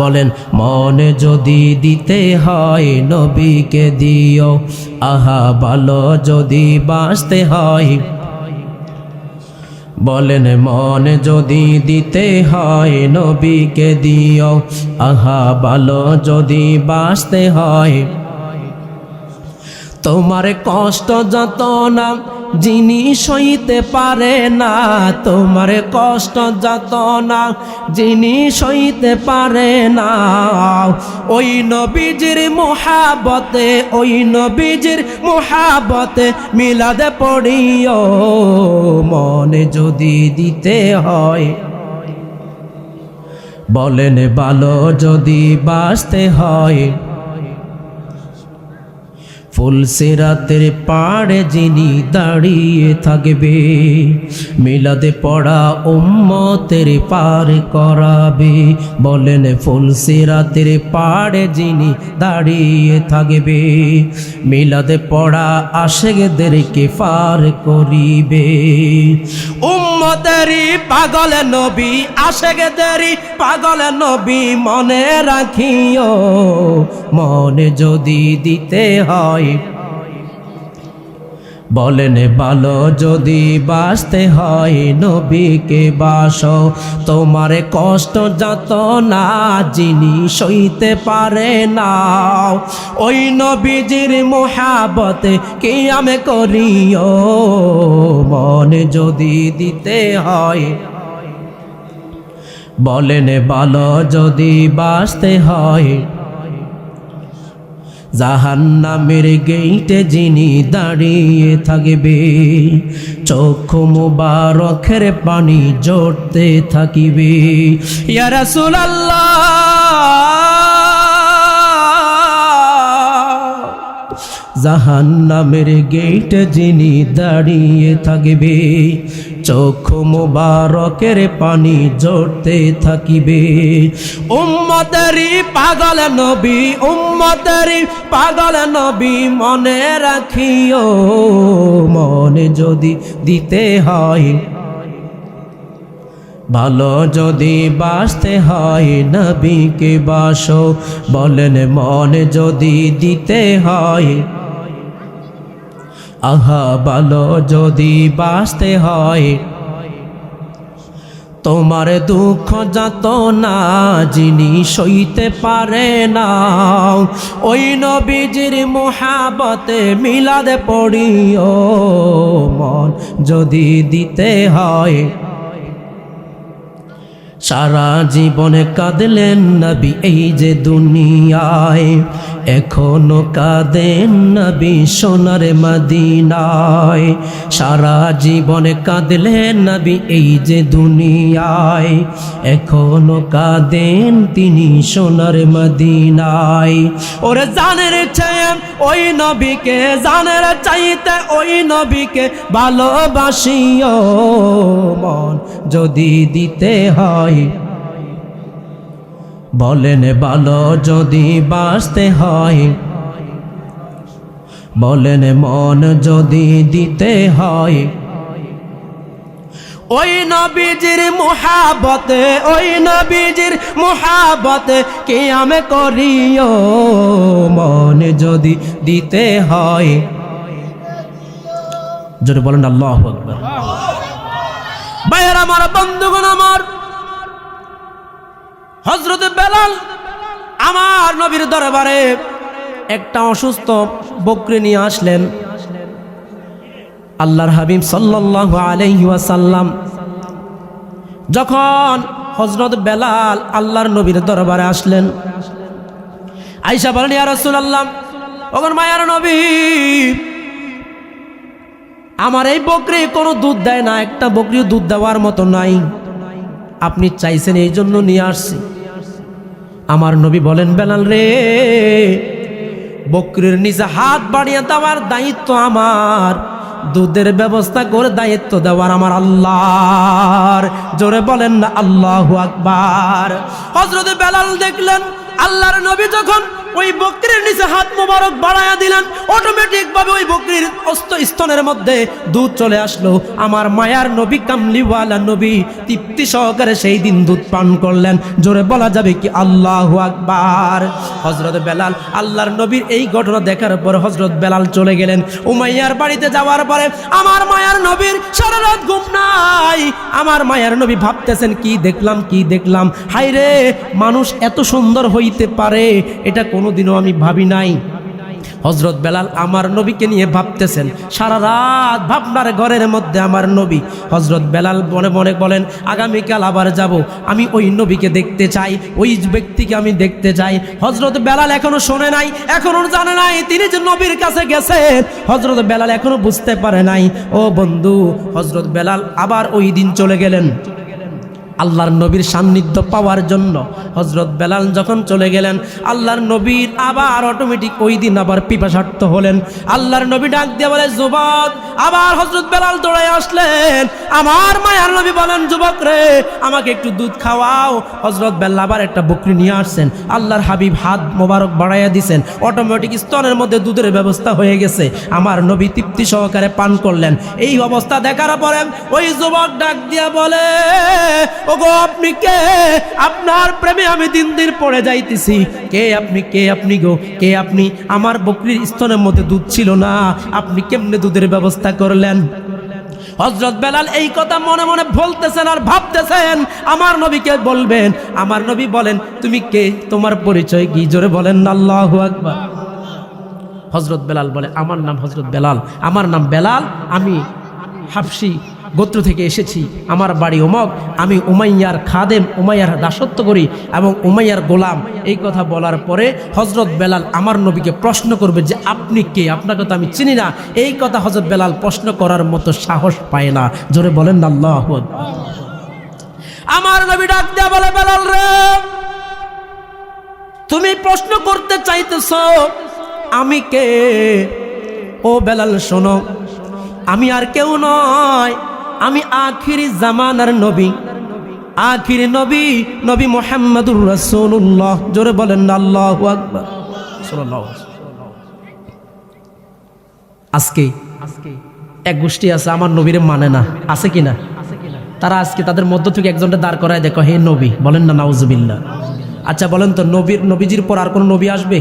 [SPEAKER 1] বলেন, মনে যদি দিতে হয় নবীকে দিও, আহা ভালো যদি বাঁচতে হয়। বলেন, মনে যদি দিতে হয় নবীকে দিও, আহা ভালো যদি বাঁচতে হয়। তোমার কষ্ট যাতনা যিনি সইতে পারে না, তোমার কষ্ট যাতনা যিনি সইতে পারে না, ওই নবীজির মুহাব্বতে, ওই নবীজির মুহাব্বতে মিলাদে পড়িও। মনে যদি দিতে হয়, বলেন ভালো যদি বাঁচতে হয়। ফুলসিরাতের পাড়ে যিনি দাঁড়িয়ে থাকবে, মিলাদে পড়া উম্মতের পার করাবে। বলেন, ফুলসিরাতের পাড়ে যিনি দাঁড়িয়ে থাকবে, মিলাদে পড়া আশিকদেরকে পার করিবে। উম্মতেরই পাগল নবী, আশিকদেরই পাগল নবী, মনে রাখিও। মনে যদি দিতে হয়, বলেন ভালো যদি বাঁচতে হয় নবীকে বাসো। তোমার কষ্ট যাতনা যিনি সইতে পারে না, ওই নবীজির মুহাব্বতে কিয়ামে করিও। মনে যদি দিতে হয়, বলেন ভালো যদি বাঁচতে হয়। জাহান্নামের গেইটে যিনি দাঁড়িয়ে থাকবে, চক্ষু মুবারকের পানি ঝরতে থাকিবে। ইয়া রাসূলুল্লাহ, জাহান্নামের গেইটে যিনি দাঁড়িয়ে থাকবে, চক্ষু মুবারকের পানি ঝরতে থাকিবে। উম্মতেরই পাগল নবী, উম্মতেরই পাগল নবী, মনে রাখিও। মনে যদি দিতে হয়, ভালো যদি বাঁচতে হয় নবীকে বাসো। বলেন, মনে যদি দিতে হয়, আহা ভালো যদি বাঁচতে হয়। তোমার দুঃখ যাতনা যিনি সইতে পারে না, ওই নবীজির মুহাব্বতে মিলাদে পড়িও। মন যদি দিতে হয়, সারা জীবনে কাঁদলেন নবী এই যে দুনিয়ায়, এখনো কাঁদেন নবী সোনার মদিনায়। সারা জীবনে কাঁদলেন নবী এই যে দুনিয়ায়, এখনো কাঁদেন তিনি সোনার মদিনায়। ওরে জানের চাই ওই নবীকে, জানের চাইতে ওই নবীকে ভালোবাসিও। মন যদি দিতে হয়, বলেন ভালো যদি বাঁচতে হয়। বলেন, মন যদি দিতে হয়, ওই নবীজির মুহাব্বতে, ওই নবীজির মুহাব্বতে কিয়ামে করিও। মন যদি দিতে হয়, জোরে বলেন আল্লাহু আকবার। ভাইয়ের আমার, বন্ধুগণ আমার, হযরত বেলাল আমার নবীর দরবারে একটা অসুস্থ বকরি নিয়ে আসলেন। আল্লাহর হাবিব সাল্লাল্লাহু আলাইহি ওয়াসাল্লাম যখন হযরত বেলাল আল্লাহর নবীর দরবারে আসলেন, আয়েশা বলেন, ইয়া রাসূলুল্লাহ, ওগো মায়ার নবী, আমার এই বকরি কোনো দুধ দেয় না, একটা বকরিও দুধ দেওয়ার মতো নাই, আপনি চাইছেন এই জন্য নিয়ে আসছি। আমার নবী বলেন, বেলাল রে, বকরির নিচে হাত বাড়িয়ে দেওয়ার দায়িত্ব আমার, দুধের ব্যবস্থা করে দায়িত্ব দেওয়ার আমার আল্লাহর। জোরে বলেন না আল্লাহু আকবার। হযরত বেলাল দেখলেন আল্লাহর নবী যখন ওই বকরির নিচে হাত মোবারক বাড়ায়া দিলেন, অটোমেটিক ভাবে ওই বকরির স্তনের মধ্যে দুধ চলে আসলো। আমার মায়ার নবী, কামলিওয়ালা নবী, তৃপ্তি সহকারে সেই দিন দুধ পান করলেন। জোরে বলা যাবে কি আল্লাহু আকবার। হযরত বেলাল আল্লাহর নবীর এই ঘটনা দেখার পর হযরত বেলাল চলে গেলেন উমাইয়ার বাড়িতে। যাওয়ার পরে আমার মায়ার নবীর সারা রাত ঘুম নাই। আমার মায়ার নবী ভাবতেছেন, কি দেখলাম, কি দেখলাম, হায় রে, মানুষ এত সুন্দর হইতে পারে, এটা কোনোদিনও আমি ভাবি নাই। হযরত বেলাল আমার নবীকে নিয়ে ভাবতেছেন, সারা রাত ভাবনার ঘরের মধ্যে আমার নবী। হযরত বেলাল মনে মনে বলেন, আগামীকাল আবার যাব, আমি ওই নবীকে দেখতে চাই, ওই ব্যক্তিকে আমি দেখতে চাই। হযরত বেলাল এখনো শোনে নাই, এখনো জানে নাই তিনি যে নবীর কাছে গেছেন। হযরত বেলাল এখনো বুঝতে পারে নাই। ও বন্ধু, হযরত বেলাল আবার ওই দিন চলে গেলেন আল্লাহর নবীর সান্নিধ্য পাওয়ার জন্য। হযরত বেলাল যখন চলে গেলেন, আল্লাহর নবীর আবার অটোমেটিক ওই দিন আবার পিপাসার্থ হলেন। আল্লাহর নবী ডাক দিয়ে বলে, যুবক। আবার হযরত বেলাল দৌড়ে আসলেন। আমার মায়ার নবী বলেন, যুবক রে, আমাকে একটু দুধ খাওয়াও। হযরত বেলাল আবার একটা বকরি নিয়ে আসছেন। আল্লাহর হাবিব হাত মোবারক বাড়াইয়া দিয়েছেন, অটোমেটিক স্তনের মধ্যে দুধের ব্যবস্থা হয়ে গেছে। আমার নবী তৃপ্তি সহকারে পান করলেন। এই অবস্থা দেখার পরে ওই যুবক ডাক দিয়া বলে, ওগো, আপনি কে? আপনার প্রেমে আমি দিন দিন পড়ে যাইতেছি। কে আপনি? কে আপনি গো? কে আপনি? আমার বকরির স্তনের মধ্যে দুধ ছিল না, আপনি কেমনে দুধের ব্যবস্থা করলেন? হযরত বেলাল এই কথা মনে মনে বলতেছেন আর ভাবতেছেন, আমার নবীকে বলবেন। আমার নবী বলেন, তুমি কে? তোমার পরিচয় কি? জোরে বলেন আল্লাহু আকবার। হযরত বেলাল বলে, আমার নাম হযরত বেলাল, আমার নাম বেলাল, আমি হাবশী গোত্র থেকে এসেছি, আমার বাড়ি অমক, আমি উমাইয়ার খাদেম, উমাইয়ার দাসত্ব করি এবং উমাইয়ার গোলাম। এই কথা বলার পরে হযরত বেলাল আমার নবীকে প্রশ্ন করবে যে, আপনি কে? আপনাকে তো আমি চিনি না। এই কথা হযরত বেলাল প্রশ্ন করার মতো সাহস পায় না। জোরে বলেন আল্লাহু আকবার। আমার নবী ডাক দিয়া বলে, বেলাল রে, তুমি প্রশ্ন করতে চাইতেছো আমি কে? ও বেলাল শোনো, আমি আর কেউ নয়, আমি আখিরি জামানার নবী, আখিরি নবী, নবী মুহাম্মদুর রাসূলুল্লাহ। জোরে বলেন আল্লাহু আকবার। আজকে এক গোষ্ঠী আছে আমার নবীরে মানে না, আছে কিনা? তারা আজকে তাদের মধ্য থেকে একজনটা দাঁড় করায় দেখো, হে নবী, বলেন না নাউজুবিল্লাহ। আচ্ছা বলেন তো, নবীজির পর আর কোন নবী আসবে?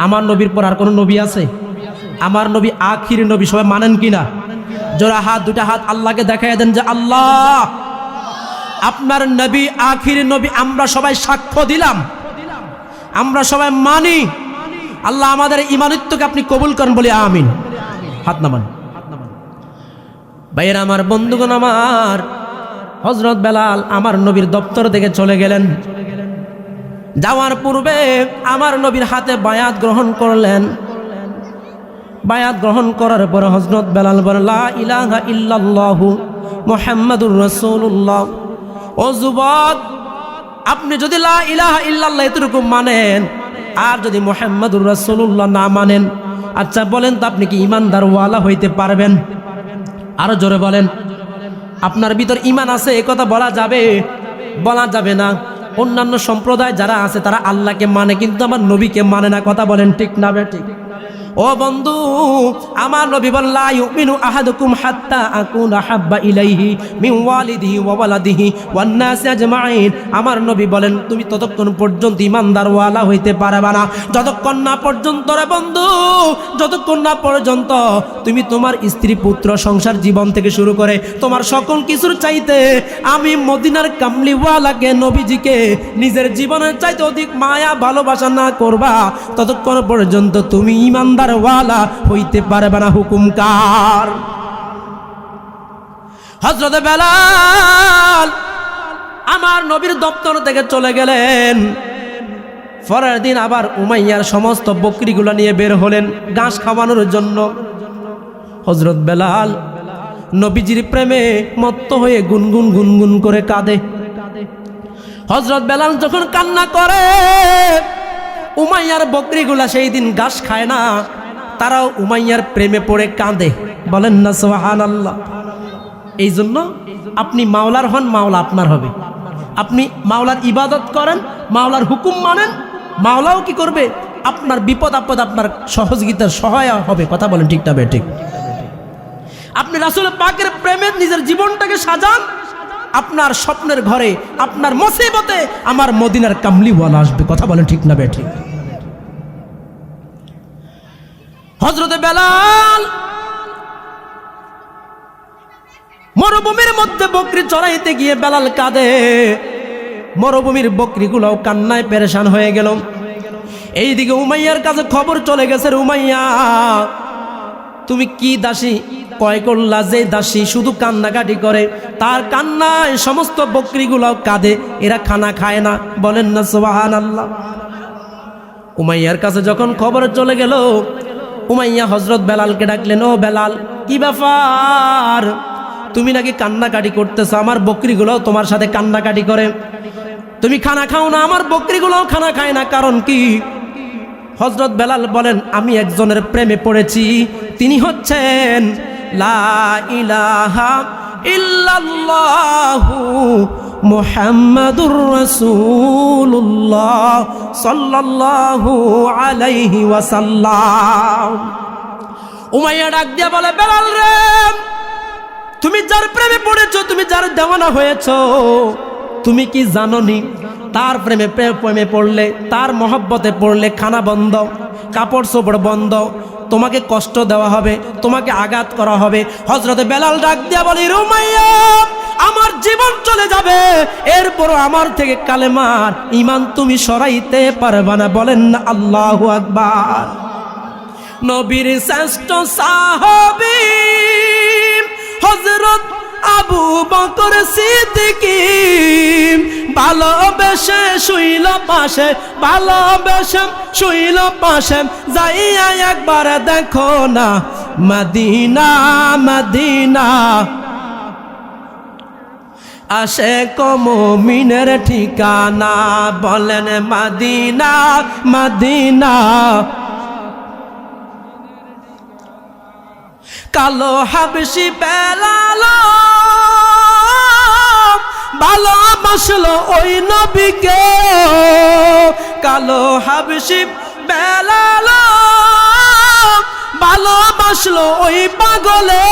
[SPEAKER 1] আমার নবীর পর আর কোন নবী আছে? আমার নবী আখিরি নবী, সবাই মানেন কিনা? জোড়া হাত, দুটা হাত আল্লাহকে দেখাই দেন যে, আল্লাহ, আপনার নবী আখিরি নবী, আমরা সবাই সাক্ষ্য দিলাম, আমরা সবাই মানি। আল্লাহ আমাদের ঈমানিত্বকে আপনি কবুল করেন, বলি আমিন। হাত নামান। ভাইয়েরা আমার, বন্ধুগণ আমার, হযরত বেলাল আমার নবীর দপ্তর থেকে চলে গেলেন। যাওয়ার পূর্বে আমার নবীর হাতে বায়াত গ্রহণ করলেন। বায়াত গ্রহণ করার পর হযরত বেলাল বলেন, লা ইলাহা ইল্লাল্লাহু মুহাম্মাদুর রাসূলুল্লাহ। ও যুবক, আপনি যদি লা ইলাহা ইল্লাল্লাহ এতটুকু মানেন, আর যদি মুহাম্মাদুর রাসূলুল্লাহ না মানেন, আচ্ছা বলেন তো, আপনি কি ঈমানদার ওয়ালা হইতে পারবেন? আরো জোরে বলেন, আপনার ভিতর ঈমান আছে? এ কথা বলা যাবে? বলা যাবে না। অন্যান্য সম্প্রদায় যারা আছে তারা আল্লাহকে মানে, কিন্তু আমার নবীকে মানে না। কথা বলেন ঠিক না? ঠিক। ও বন্ধু, আমার নবী বলেন লা ইউমিনু আহাদুকুম হাত্তা আকুনা হাব্বা ইলাইহি মিন ওয়ালিদিহি ওয়া ওয়ালাদিহি ওয়ান নাসি আজমাইন। আমার নবী বলেন তুমি ততক্ষণ পর্যন্ত ইমানদার ওয়ালা হইতে পারবে না যতক্ষণ না পর্যন্ত রে বন্ধু, যতক্ষণ না পর্যন্ত তুমি তোমার স্ত্রী পুত্র সংসার জীবন থেকে শুরু করে তোমার সকল কিছুর চাইতে আমি মদিনার কামলিওয়ালাকে নবীজিকে নিজের জীবনের চাইতে অধিক মায়া ভালোবাসা না করবা ততক্ষণ পর্যন্ত তুমি ইমানদার ওয়ালা হইতে পারবে না। হুকুম কার? হযরত বেলাল আমার নবীর দপ্তর থেকে চলে গেলেন। পরের দিন আবার উমাইয়ার সমস্ত বকরিগুলো নিয়ে বের হলেন ঘাস খাওয়ানোর জন্য। হযরত বেলাল নবীজির প্রেমে মত্ত হয়ে গুনগুন গুনগুন করে কাঁদে। হযরত বেলাল যখন কান্না করে, উমাইয়ার বকরিগুলা সেই দিন ঘাস খায় না, তারাও উমাইয়ার প্রেমে পড়ে কাঁদে। বলেন না সুবহানাল্লাহ। এই জন্য আপনি মাওলার হন, মাওলা আপনার হবে। আপনি মাওলার ইবাদত করেন, মাওলার হুকুম মানেন, মাওলাও কি করবে? আপনার বিপদ আপদ আপনার সহযোগিতার সহায় হবে। কথা বলেন ঠিক না বেঠিক? আপনি রাসূল পাকের প্রেমে নিজের জীবনটাকে সাজান, আপনার স্বপ্নের ঘরে আপনার মুসিবতে আমার মদিনার কামলিওয়ালা আসবে। কথা বলেন ঠিক না বেঠিক? হযরত বেলাল মরুভূমির মধ্যে বকরি চড়াইতে গিয়ে বেলাল কাঁদে। মরুভূমির বকরিগুলোও কান্নায় পেরেশান হয়ে গেল। এইদিকে উমাইয়ার কাছে খবর চলে গেছে, উমাইয়া তুমি কি দাসী কয় করলা যে দাসী শুধু কান্নাকাটি করে, তার কান্নায় সমস্ত বকরিগুলোও কাঁদে, এরা খানা খায় না। বলেন না সুবহানাল্লাহ। উমাইয়ার কাছে যখন খবর চলে গেল, উমাইয়া হযরত বেলালকে ডাকলেন, ও বেলাল কি ব্যাপার, তুমি নাকি কান্নাকাটি করতেছো, আমার বকরিগুলোও তোমার সাথে কান্নাকাটি করে, তুমি খানা খাও না, আমার বকরিগুলোও খানা খায় না, কারণ কি? হযরত বেলাল বলেন আমি একজনের প্রেমে পড়েছি, তিনি হচ্ছেন লা ইলাহা ইল্লাল্লাহু মুহাম্মাদুর রাসূলুল্লাহ সাল্লাল্লাহু আলাইহি ওয়াসাল্লাম। উমাইয়া ডাক দিয়া বলে, বেলাল রে, তুমি যার প্রেমে পড়েছো, তুমি যার দেওয়ানা হয়েছো, তুমি কি জানোনি তার প্রেমে পড়লে, তার মহব্বতে পড়লে খানা বন্ধ, কাপড় চোপড় বন্ধ, তোমাকে কষ্ট দেওয়া হবে, তোমাকে আঘাত করা হবে। হযরত বেলাল ডাক দিয়া বলি, উমাইয়া আমার জীবন চলে যাবে, এরপরও আমার থেকে কালেমার ঈমান তুমি সরাইতে পারবে না। বলেন না আল্লাহু আকবার। নবীর শ্রেষ্ঠ সাহাবী হযরত আবু বকর সিদ্দিক ভালোবেসে শুইল পাশে, ভালোবেসে শুইল পাশে, যাইয়া একবার দেখো না মদিনা মদিনা, আশিক মুমিনের ঠিকানা। বলেন মদিনা মদিনা। কালো হাবশি বেলাল ভালোবাসলো ওই নবীকে, কালো হাবশি বেলাল ভালোবাসলো ওই পাগলে।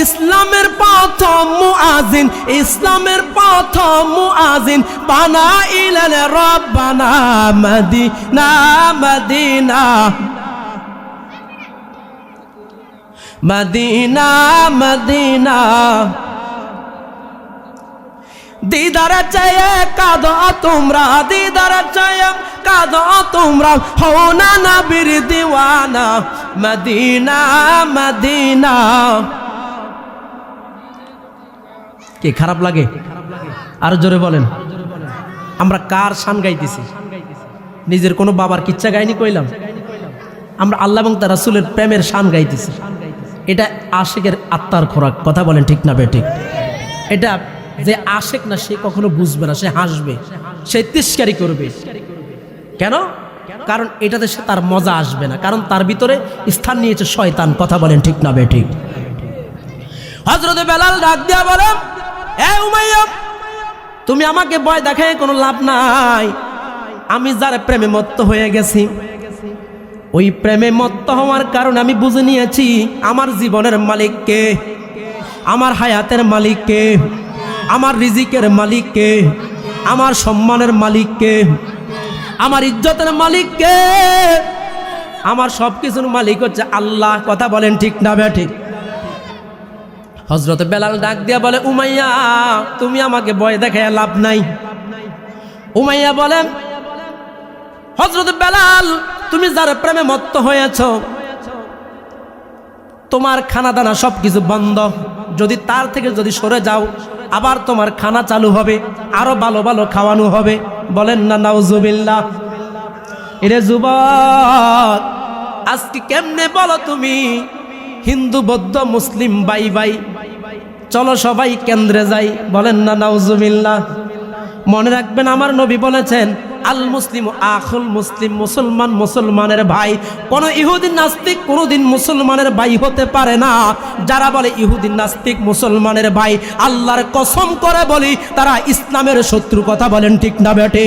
[SPEAKER 1] ইসলামের প্রথম মুআজিন, ইসলামের প্রথম মুআজিন বানাইলেন রব্বানা মদিনা মদিনা মদিনা মদিনা। দিদার চায়ে কাঁদো তোমরা, দিদার চায়ে কাঁদো তোমরা, হও না নবীর দিওয়ানা মদিনা মদিনা। কি খারাপ লাগে? আর জোরে বলেন। আমরা কার শান গাইতেছি? নিজের কোনো বাবার কিচ্ছা গাইনি কইলাম, আমরা আল্লাহ এবং তার রাসূলের প্রেমের শান গাইতেছি। এটা আশিকের আত্মার খোরাক। কথা বলেন ঠিক না বেঠিক? এটা যে আশিক না সে কখনো বুঝবে না, সে হাসবে, সে তিরস্কারি করবে। কেন? কারণ এটাতে সে তার মজা আসবে না, কারণ তার ভিতরে স্থান নিয়েছে শয়তান। কথা বলেন ঠিক না বেঠিক? হযরত বেলাল ডাক দিয়া বলেন, এ উমাইয়া, তুমি আমাকে ভয় দেখায় কোনো লাভ নাই, আমি যার প্রেমে মত্ত হয়ে গেছি, ওই প্রেমে মত্ত হওয়ার কারণে আমি বুঝে নিয়েছি আমার জীবনের মালিক কে, আমার হায়াতের মালিক কে, আমার রিজিকের মালিক কে, আমার সম্মানের মালিক কে, আমার ইজ্জতের মালিক কে, আমার সবকিছুর মালিক হচ্ছে আল্লাহ। কথা বলেন ঠিক না বেঠিক? হযরত বেলাল ডাক দিয়া বলে, উমাইয়া তুমি আমাকে ভয় দেখায় লাভ নাই। উমাইয়া বলেন, হযরত বেলাল তুমি যার প্রেমে মত্ত হয়েছ তোমার খানা দানা সবকিছু বন্ধ, যদি তার থেকে যদি সরে যাও আবার তোমার খানা চালু হবে, আরো ভালো ভালো খাওয়ানো হবে। বলেন না নাউজুবিল্লাহ। এরে যুবক, আজকে কেমনে বলো তুমি হিন্দু বৌদ্ধ মুসলিম বাই বাই, চলো সবাই কেন্দ্রে যাই। বলেন না নাউজুবিল্লাহ। মনে রাখবেন আমার নবী বলেছেন, আল মুসলিম আখুল মুসলিম, মুসলমান মুসলমানের ভাই। কোন ইহুদি নাস্তিক কোনদিন মুসলমানের ভাই হতে পারে না। যারা বলে ইহুদি নাস্তিক মুসলমানের ভাই, আল্লাহর কসম করে বলি তারা ইসলামের শত্রু। কথা বলেন ঠিক না বেটে?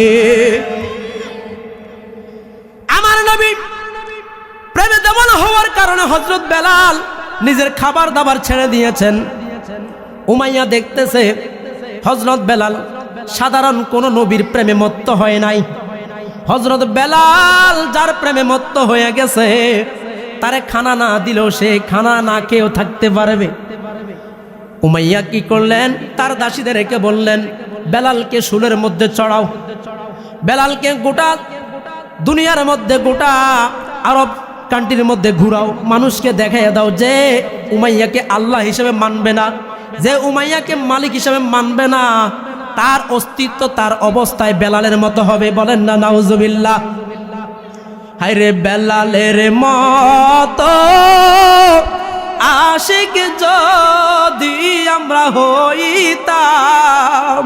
[SPEAKER 1] আমার নবী প্রেমে দেওয়ান হওয়ার কারণে হযরত বেলাল নিজের খাবার দাবার ছেড়ে দিয়েছেন। উমাইয়া দেখতেছে হযরত বেলাল সাধারণ কোন নবীর প্রেমে মত্ত হয় নাই। হযরত বেলাল যার প্রেমে মত্ত হয়ে গেছে, তারে খানা না দিলেও সে খানা না খেয়েও থাকতে পারবে। উমাইয়া কি করলেন, তার দাসীদেরকে বললেন, বেলালকে শুলের মধ্যে চড়াও, বেলালকে গোটা দুনিয়ার মধ্যে, গোটা আরব কান্ট্রির মধ্যে ঘুরাও, মানুষকে দেখাইয়া দাও যে উমাইয়াকে আল্লাহ হিসেবে মানবে না, যে উমাইয়াকে মালিক হিসেবে মানবে না, তার অস্তিত্ব তার অবস্থায় বেলালের মতো হবে। বলেন না নাউজুবিল্লাহ। হায়রে বেলালের মতো আশিক যদি আমরা হইতাম,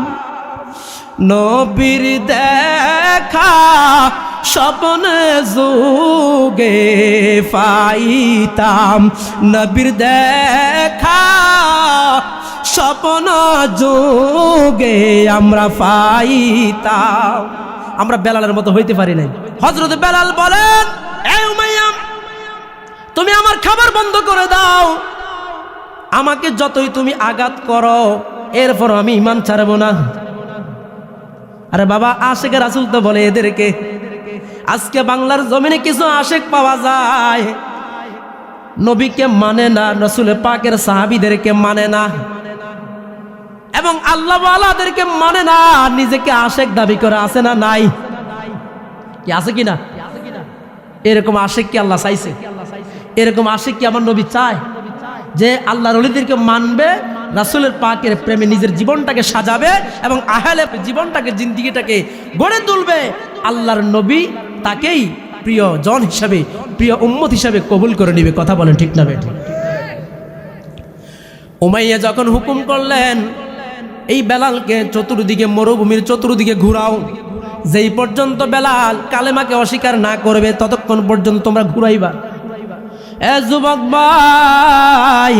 [SPEAKER 1] নবীর দেখা স্বপ্নে যুগে পাইতাম, নবীর দেখা স্বপ্ন যুগে আমরা পাইতাম। আমরা বেলালের মতো হইতে পারি নাই। হযরত বেলাল বলেন, এই উমাইয়া তুমি আমার খাবার বন্ধ করে দাও, আমাকে যতই তুমি আঘাত করো এরপর আমি ঈমান ছাড়বো না। আরে বাবা, আশেকের রাসূল তো বলে এদেরকে। আজকে বাংলার জমিনে কিছু আশেক পাওয়া যায়, নবীকে মানে না, রাসূল পাকের সাহাবীদেরকে মানে না, এবং আল্লাহ ওয়ালাদেরকে মানে না, নিজেকে আশেক দাবি করে। আছে না নাই? কি আছে কিনা? এরকম আশেক কি আল্লাহ চাইছে? এরকম আশেক কি আমার নবী চায় যে আল্লাহর ওলিদেরকে মানবে, রাসূলের পাকের প্রেমে নিজের জীবনটাকে সাজাবে এবং আহলে জীবনটাকে, জিন্দেগিটাকে গড়ে তুলবে? আল্লাহর নবী তাকেই প্রিয় জন হিসাবে, প্রিয় উম্মত হিসাবে কবুল করে নিবে। কথা বলেন ঠিক না বেঠিক? উমাইয়া যখন হুকুম করলেন, এই বেলালকে চতুর্দিকে, মরুভূমির চতুর্দিকে ঘুরাও, যেই পর্যন্ত বেলাল কালেমাকে অস্বীকার না করবে ততক্ষণ পর্যন্ত তোমরা ঘুরাইবা। এ যুবক ভাই,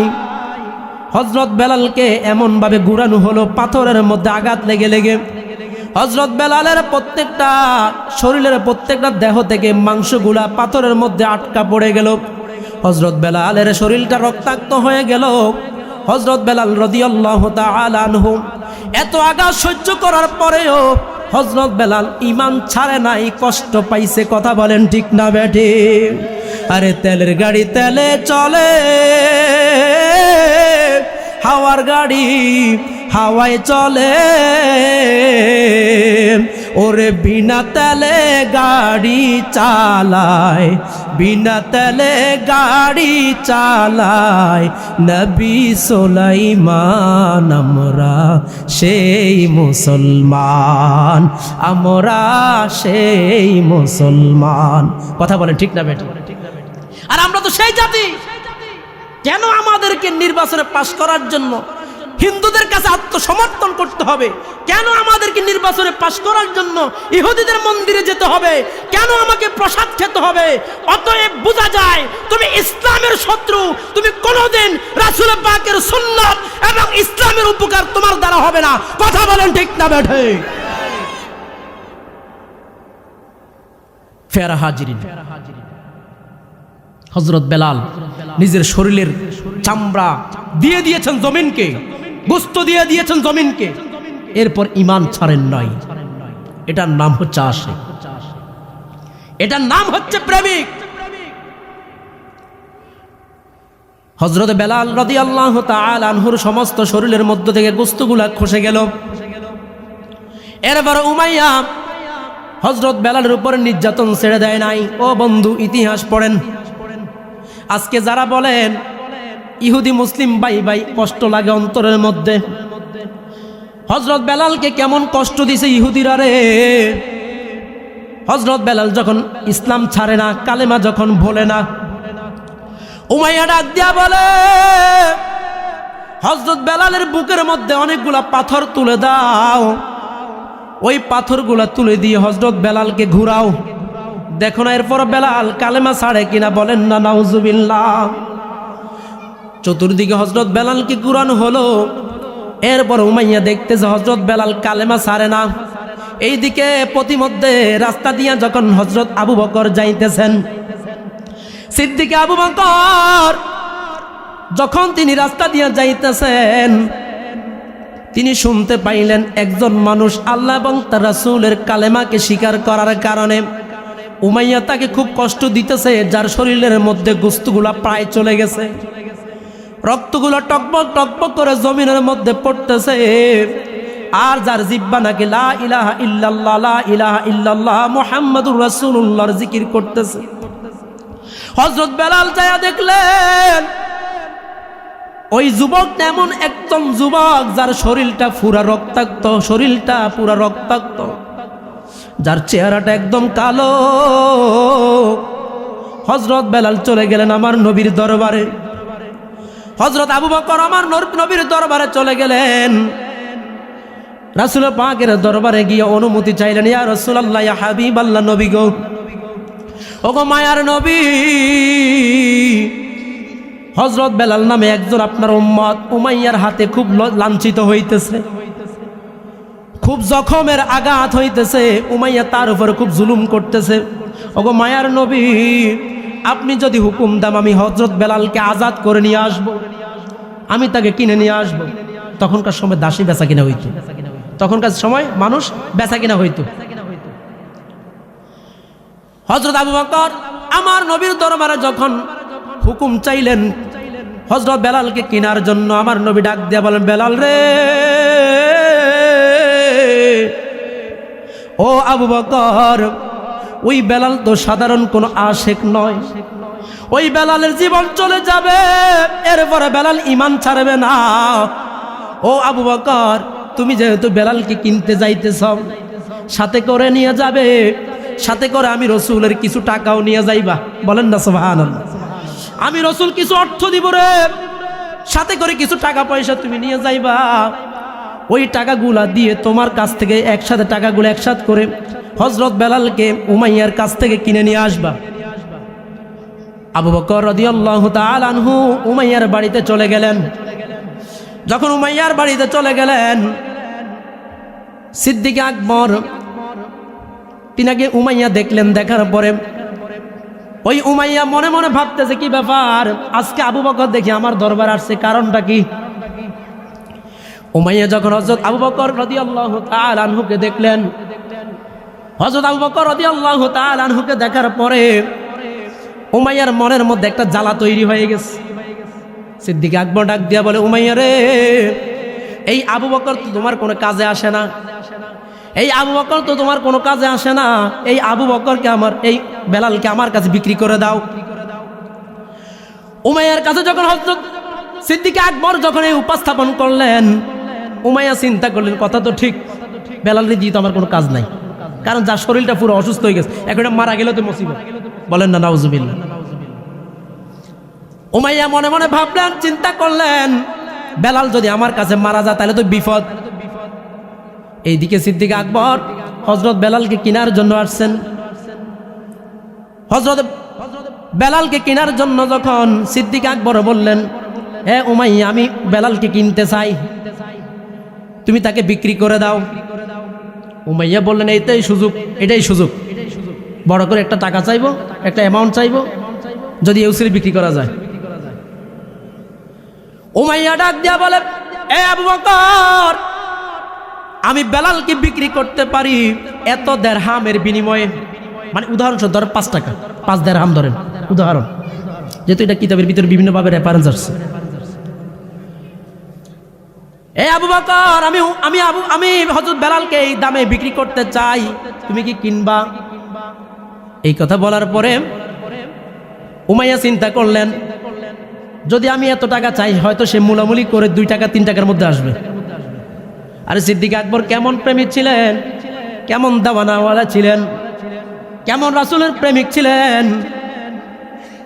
[SPEAKER 1] হযরত বেলালকে এমন ভাবে ঘুরানো হলো, পাথরের মধ্যে আঘাত লেগে লেগে হযরত বেলালের প্রত্যেকটা শরীরের প্রত্যেকটা দেহ থেকে মাংসগুলা পাথরের মধ্যে আটকা পড়ে গেল। হযরত বেলালের শরীরটা রক্তাক্ত হয়ে গেল। হযরত বেলাল রাদিয়াল্লাহু তাআলা আনহু এত আঘাত সহ্য করার পরেও হযরত বেলাল ঈমান ছাড়ে নাই, কষ্ট পাইছে। কথা বলেন ঠিক না বেঠিক? আরে তেলের গাড়ি তেলে চলে, হাওয়ার গাড়ি হাওয়ায় চলে, ওরে বিনা তেলে গাড়ি চালায়, বিনা তেলে গাড়ি চালায় নবী সুলাইমান। আমরা সেই মুসলমান, আমরা সেই মুসলমান। কথা বলে ঠিক না বেটি? আর আমরা তো সেই জাতি। কেন আমাদেরকে নির্বাচনে পাশ করার জন্য হিন্দুদের কাছে আত্মসমর্পণ করতে হবে? কেন আমাদেরকে নির্বাচনে পাশ করার জন্য ইহুদিদের মন্দিরে যেতে হবে? কেন আমাকে প্রসাদ খেতে হবে? অতএব বোঝা যায় তুমি ইসলামের শত্রু। তুমি কোনোদিন রাসূল পাকের সুন্নাত এবং ইসলামের উপকার তোমার দ্বারা হবে না। কথা বলেন ঠিক না বেঠে? ফেরা হাজিরিন, হযরত বেলাল নিজের শরীরের চামড়া দিয়ে দিয়েছেন জমিনকে, গোশত দিয়ে দিয়েছেন জমিনকে, এরপর ঈমান ছাড়েন নাই। এটার নাম হচ্ছে আশিক, এটার নাম হচ্ছে প্রেমিক। হযরত বেলাল রাদিয়াল্লাহু তাআলা আনহুর সমস্ত শরীরের মধ্য থেকে গোশতগুলা খসে গেল। এরপর উমাইয়া হযরত বেলালের উপর নির্যাতন ছেড়ে দেয় নাই। ও বন্ধু, ইতিহাস পড়েন। আজকে যারা বলেন ইহুদি মুসলিম ভাই ভাই কষ্ট লাগে অন্তরের মধ্যে, হযরত বেলালকে কেমন কষ্ট দিছে ইহুদিরা রে। হযরত বেলাল যখন ইসলাম ছাড়ে না, কালেমা যখন বলে না, উমাইয়া ডাক দিয়া বলে, হযরত বেলালের বুকের মধ্যে অনেকগুলা পাথর তুলে দাও, ওই পাথরগুলা তুলে দিয়ে হযরত বেলালকে ঘুরাও, দেখো না এরপর বেলাল কালেমা ছাড়ে কিনা। বলেন না নাউজুবিল্লাহ। চতুর্দিকে হযরত বেলালকে ঘুরানো হলো। এরপর উমাইয়া দেখতেছে হযরত বেলাল কালেমা ছাড়ে না। এইদিকে প্রতিমধ্যে রাস্তা দিয়া যখন হযরত আবু বকর যাইতেছেন, সিদ্দিক আবু বকর যখন তিনি রাস্তা দিয়া যাইতেছেন, তিনি শুনতে পাইলেন একজন মানুষ আল্লাহ এবং তার রাসূলের কালেমাকে স্বীকার করার কারণে উমাইয়া তাকে খুব কষ্ট দিতেছে, যার শরীরের মধ্যে গোশতগুলা প্রায় চলে গেছে, রক্তগুলো টকবক টকবক করে জমিনের মধ্যে পড়তেছে, আর যার জিহ্বা নাকি লা ইলাহা ইল্লাল্লাহ লা ইলাহা ইল্লাল্লাহ মুহাম্মাদুর রাসূলুল্লাহর জিকির করতেছে। হযরত বেলাল যায়া দেখলেন ওই যুবক এমন একজন যুবক যার শরীরটা পুরা রক্তাক্ত, শরীরটা পুরা রক্তাক্ত, যার চেহারাটা একদম কালো। হযরত বেলাল চলে গেলেন আমার নবীর দরবারে। হযরত আবু বকর আমার নবীর দরবারে চলে গেলেন। রাসূল পাকের দরবারে গিয়ে অনুমতি চাইলেন, ইয়া রাসূলুল্লাহ, ইয়া হাবিবাল্লাহ, নবী গো, ওগো মায়ার নবী, হযরত বেলাল নামে একজন আপনার উম্মত উমাইয়ার হাতে খুব লাঞ্ছিত হইতেছে, খুব জখমের আঘাত হইতেছে, উমাইয়া তার উপর খুব জুলুম করতেছে। ওগো মায়ার নবী, আপনি যদি হুকুম দেন আমি হযরত বেলালকে আজাদ করে নিয়ে আসব, আমি তাকে কিনে নিয়ে আসব। তখনকার সময় দাসী বেচা কিনা হইতো, তখনকার সময় মানুষ বেচা কিনা হইতো। হযরত আবু বকর আমার নবীর দরবারে যখন হুকুম চাইলেন হযরত বেলালকে কেনার জন্য, আমার নবী ডাক দিয়া বলেন, বেলাল রে, ও আবু বকর, ওই বেলাল তো সাধারণ কোনো আশিক নয়, ওই বেলালের জীবন চলে যাবে, এরপরে বেলাল ঈমান ছাড়বে না। ও আবু বকর, তুমি যেহেতু বেলালকে কিনতে যাইতেছ, সাথে করে নিয়ে যাবে, সাথে করে আমি রসুলের কিছু টাকাও নিয়ে যাইবা। বলেন না সুবহানাল্লাহ। আমি রসুল কিছু অর্থ দিব রে, সাথে করে কিছু টাকা পয়সা তুমি নিয়ে যাইবা। ওই টাকাগুলা দিয়ে তোমার কাছ থেকে একসাথে টাকাগুলো একসাথে করে হযরত বেলালকে উমাইয়ার কাছ থেকে কিনে নিয়ে আসবা। আবু বকর রাদিয়াল্লাহু তাআলা আনহু উমাইয়ার বাড়িতে চলে গেলেন। যখন উমাইয়ার বাড়িতে চলে গেলেন, সিদ্দিক আকবর তিনাকে উমাইয়া দেখলেন। দেখার পরে ওই উমাইয়া মনে মনে ভাবতেছে, কি ব্যাপার, আজকে আবু বকর দেখি আমার দরবার আসছে, কারণটা কি? উমাইয়া যখন হযরত আবু বকর রাদিয়াল্লাহু তাআলা আনহুকে দেখলেন, হযরত আবু বকর রাদিয়াল্লাহু তাআলা আনহুকে দেখার পরে উমাইয়ার মনের মধ্যে একটা জ্বালা তৈরি হয়ে গেছে। সিদ্দিক আকবর ডাক দিয়া বলে, উমাইয়া রে, এই আবু বকর তো তোমার কোনো কাজে আসে না, এই আবু বকর তো তোমার কোনো কাজে আসে না, এই আবু বকরকে আমার, এই বেলালকে আমার কাছে বিক্রি করে দাও। উমাইয়ার কাছে যখন হযরত সিদ্দিক আকবর যখন এই উপস্থাপন করলেন, উমাইয়া চিন্তা করলেন, কথা তো ঠিক, বেলালের দিয়ে তো আমার কোনো কাজ নাই, কারণ যার শরীরটা পুরো অসুস্থ হয়ে গেছে, এখন মারা গেলে তো মুসিবত। বলেন না নাউজুবিল্লাহ। উমাইয়া মনে মনে ভাবলেন, চিন্তা করলেন, বেলাল যদি আমার কাছে মারা যায় তাহলে তো বিপদ। এইদিকে সিদ্দিক আকবর হযরত বেলালকে কেনার জন্য আসছেন। হযরত বেলালকে কেনার জন্য যখন সিদ্দিক আকবর বললেন, হে উমাইয়া, আমি বেলালকে কিনতে চাই, তুমি তাকে বিক্রি করে দাও। উমাইয়া বললেন, এটাই সুযোগ, এটাই সুযোগ, বড় করে একটা টাকা চাইবো, একটা অ্যামাউন্ট চাইবো, যদি ইউসিল বিক্রি করা যায়। উমাইয়া ডাক দিয়া বলে, এ আবু বকর, আমি বেলালকে বিক্রি করতে পারি এত দেরহামের বিনিময়ে, মানে উদাহরণস্বরূপ ধরেন 5 টাকা, 5 দেরহাম ধরেন উদাহরণ, যেহেতু এটা কিতাবের ভিতরে বিভিন্নভাবে রেফারেন্স আসছে। এ আবু বকর, আমি হযরত বেলালকে এই দামে বিক্রি করতে চাই, তুমি কি কিনবা? এই কথা বলার পরে উমাইয়া চিন্তা করলেন, যদি আমি এত টাকা চাই হয়তো সে মূলামূলি করে 2 টাকা 3 টাকার মধ্যে আসবে। আর সিদ্দিক আকবর কেমন প্রেমিক ছিলেন, কেমন দাওয়ানাওয়ালা ছিলেন, কেমন রাসূলের প্রেমিক ছিলেন।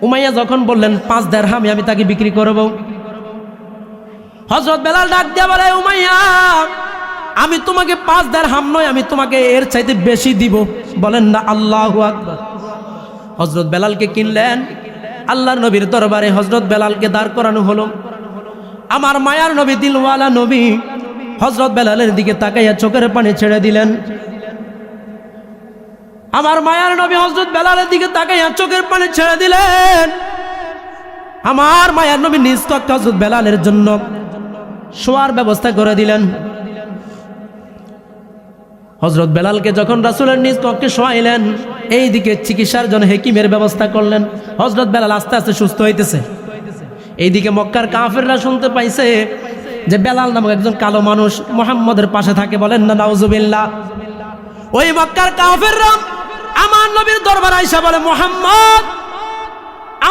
[SPEAKER 1] উমাইয়া যখন বললেন 5 দিরহামে আমি তাকে বিক্রি করব, হযরত বেলাল ডাক দিয়া বলে, উমাইয়া, আমি তোমাকে 5 দিরহাম নয়, আমি তোমাকে এর চাইতে বেশি দিব। বলেন না আল্লাহু আকবার। হযরত বেলালকে কিনলেন। আল্লাহর নবীর দরবারে হযরত বেলালকে দাঁড় করানো হলো। আমার মায়ার নবী, দিলওয়ালা নবী হযরত বেলালের দিকে তাকাইয়া চোখের পানি ছেড়ে দিলেন। আমার মায়ার নবী হযরত বেলালের দিকে তাকাইয়া চোখের পানি ছেড়ে দিলেন। আমার মায়ার নবী নিজ কক্ষে হযরত বেলালের জন্য শোয়ার ব্যবস্থা করে দিলেন। হযরত বেলালকে যখন রাসূলের নিজ কক্ষে শোয়াইলেন, এইদিকে চিকিৎসার জন্য হেকিমের ব্যবস্থা করলেন। হযরত বেলাল আস্তে আস্তে সুস্থ হইতেছে। এইদিকে মক্কার কাফেররা শুনতে পাইছে যে বেলাল নামক একজন কালো মানুষ মুহাম্মদের পাশে থাকে। বলেন না নাউজুবিল্লাহ। ওই মক্কার কাফেররা আমার নবীর দরবারে আইসা বলে, মুহাম্মদ,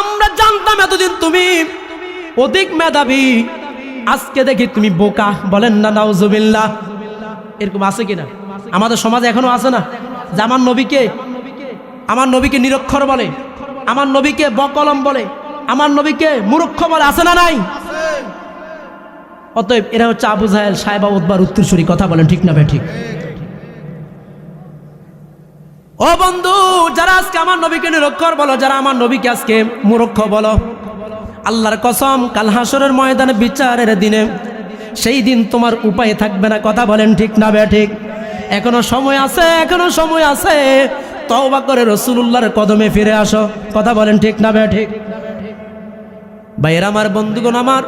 [SPEAKER 1] আমরা জানতাম এতদিন তুমি অধিক মেধাবী, আজকে দেখি তুমি বোকা। বলেন না নাউজুবিল্লাহ। এরকম আছে কিনা? আমাদের সমাজে এখনো আছে না যে আমার নবীকে নিরক্ষর বলে, আমার নবীকে বকলম বলে, আমার নবীকে মূর্খ বলে, আছে না নাই? অতএব এরা হচ্ছে আবু জাহেল, সায়বা, উতবার উত্তরসূরি। কথা বলেন ঠিক না ঠিক? ও বন্ধু, যারা আজকে আমার নবীকে নিরক্ষর বলো, যারা আমার নবীকে আজকে মূর্খ বলো, আল্লাহর কসম কাল হাসরের ময়দানে বিচারের দিনে সেই দিন তোমার উপায় থাকবে না। কথা বলেন ঠিক না ঠিক? এখনো সময় আছে, এখনো সময় আছে। তওবা করে রাসূলুল্লাহর কদমে ফিরে আসো। কথা বলেন ঠিক না ঠিক? ভাইয়েরা আমার, বন্ধুগণ আমার,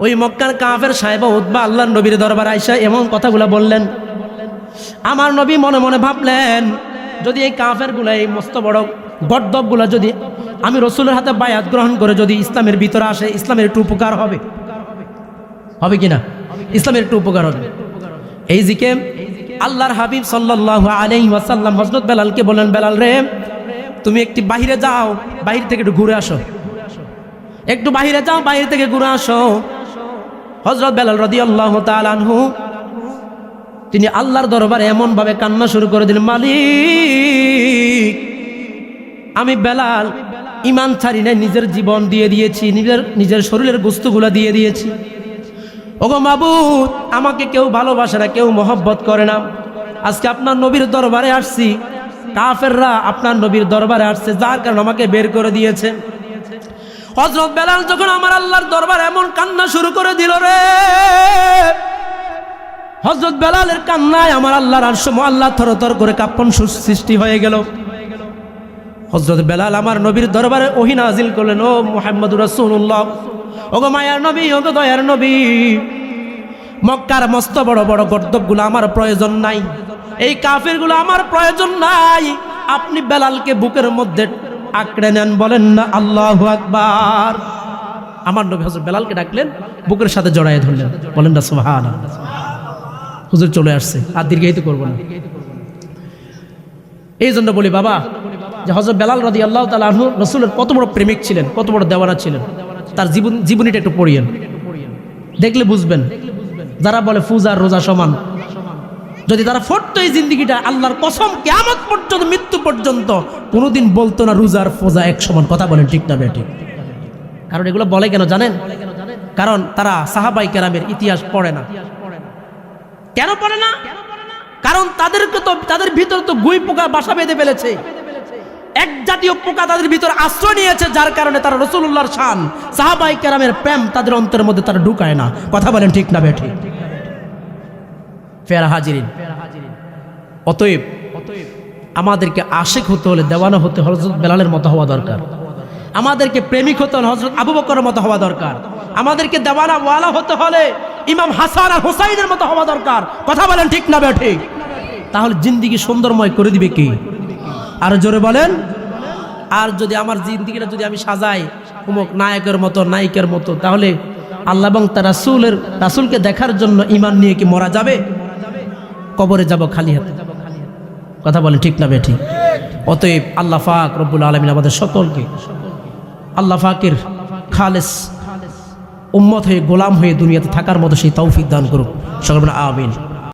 [SPEAKER 1] ওই মক্কার কাফের সাহেবা উতবা আল্লাহর নবীর দরবারে আইসা এমন কথাগুলো বললেন। আমার নবী মনে মনে ভাবলেন, যদি এই কাফেরগুলো, এই মস্ত বড় গর্দবগুলো যদি আমি রাসূলের হাতে বায়াত গ্রহণ করে যদি ইসলামের ভিতরে আসে, ইসলামের একটু উপকার হবে, হবে কিনা? ইসলামের একটু উপকার হবে। এই দিকে আল্লাহর হাবিব সাল্লাল্লাহু আলাইহি ওয়াসাল্লাম হযরত বেলালকে বলেন, বেলাল রে, তুমি একটু বাহিরে যাও, বাহির থেকে একটু ঘুরে আসো, একটু বাহিরে যাও, বাহির থেকে ঘুরে আসো। হযরত বেলাল রাদিয়াল্লাহু তাআলা আনহু তিনি আল্লাহর দরবারে এমন ভাবে কান্না শুরু করে দিলেন, মালিক, আমি বেলাল ঈমান ছাড়ি নাই, নিজের জীবন দিয়ে দিয়েছি, নিজের শরীরের বস্তুগুলো দিয়ে দিয়েছি। ওগো মাবুদ, আমাকে কেউ ভালোবাসে না, কেউ মহব্বত করে না। আজকে আপনার নবীর দরবারে আসছি, কাফেররা আপনার নবীর দরবারে আসছে, যার কারণে আমাকে বের করে দিয়েছে। হযরত বেলাল যখন আমার আল্লাহর দরবারে এমন কান্না শুরু করে দিল রে, হযরত বেলালের কান্নায় আমার আল্লাহর আরশ মুআল্লা থরথর করে কাঁপন সৃষ্টি হয়ে গেল। হযরত বেলাল আমার নবীর দরবারে ওহী নাজিল করলেন, ও মুহাম্মদুর রাসূলুল্লাহ, ওগো মায়ার নবী, ওগো দয়ার নবী, মক্কার মস্ত বড় বড় গর্দবগুলো আমার প্রয়োজন নাই, এই কাফেরগুলো আমার প্রয়োজন নাই, আপনি বেলালকে বুকের মধ্যে আঁকড়ে নেন। বলেন না আল্লাহু আকবার। আমার নবী হযরত বেলালকে ডাকলেন, বুকের সাথে জড়ায় ধরলেন। বলেন না সুবহানাল্লাহ। হুজুর চলে আসছে, আর দীর্ঘায়িত করব না। এই জন্য বলি বাবা, যে হযরত বেলাল রাদিয়াল্লাহু তাআলা আনহু রাসূলের কত বড় প্রেমিক ছিলেন, কত বড় দেওয়ানা ছিলেন। তার জীবনীটা একটু পড়িয়েন, দেখলে বুঝবেন। যারা বলে পূজা রোজা সমান, যদি তারা ফটতো এই জিন্দেগিটা, আল্লাহর কসম কিয়ামত পর্যন্ত, মৃত্যু পর্যন্ত কোনোদিন বলতো না রোজার ফোজা এক সমান। কথা বলেন ঠিক না ঠিক? কারণ এগুলো বলে কেন জানেন? কারণ তারা সাহাবাই কেরামের ইতিহাস পড়ে না। কেন পড়ে না? কারণ তাদের ভিতর তো গুই পোকা বাসা বেঁধে ফেলেছে, এক জাতীয় পোকা তাদের ভিতর আশ্রয় নিয়েছে, যার কারণে তারা রাসূলুল্লাহর শান, সাহাবাই কেরামের প্রেম তাদের অন্তরের মধ্যে তারা ঢুকায় না। কথা বলেন ঠিক না ঠিক? ফেরা হাজিরিন, অতএব আমাদেরকে আশিক হতে হলে, দেওয়ানা হতে হযরত বেলালের মতো হওয়া দরকার। আমাদেরকে প্রেমিক হতে হলে হযরত আবু বকরের মতো হওয়া দরকার, আমাদেরকে দেওয়ানা ওয়ালা হতে হলে ইমাম হাসান আর হোসাইনের মতো হওয়া দরকার। কথা বলেন ঠিক না বেঠিক? তাহলে জিন্দেগি সুন্দরময় করে দিবে কি? আর জোরে বলেন। আর যদি আমার জিন্দেগিটা যদি আমি সাজাই অমুক নায়কের মতো নায়িকার মতো, তাহলে আল্লাহ এবং তার রাসূলকে দেখার জন্য ঈমান নিয়ে কি মরা যাবে? কবরে যাব খালি হাতে। কথা বলেন ঠিক না বেঠিক? অতএব আল্লাহ পাক রব্বুল আলামিন আমাদের সকলকে আল্লাহ পাকের খালেস উম্মত হয়ে গোলাম হয়ে দুনিয়াতে থাকার মতো সেই তৌফিক দান করুক। সকলে বলেন আমিন।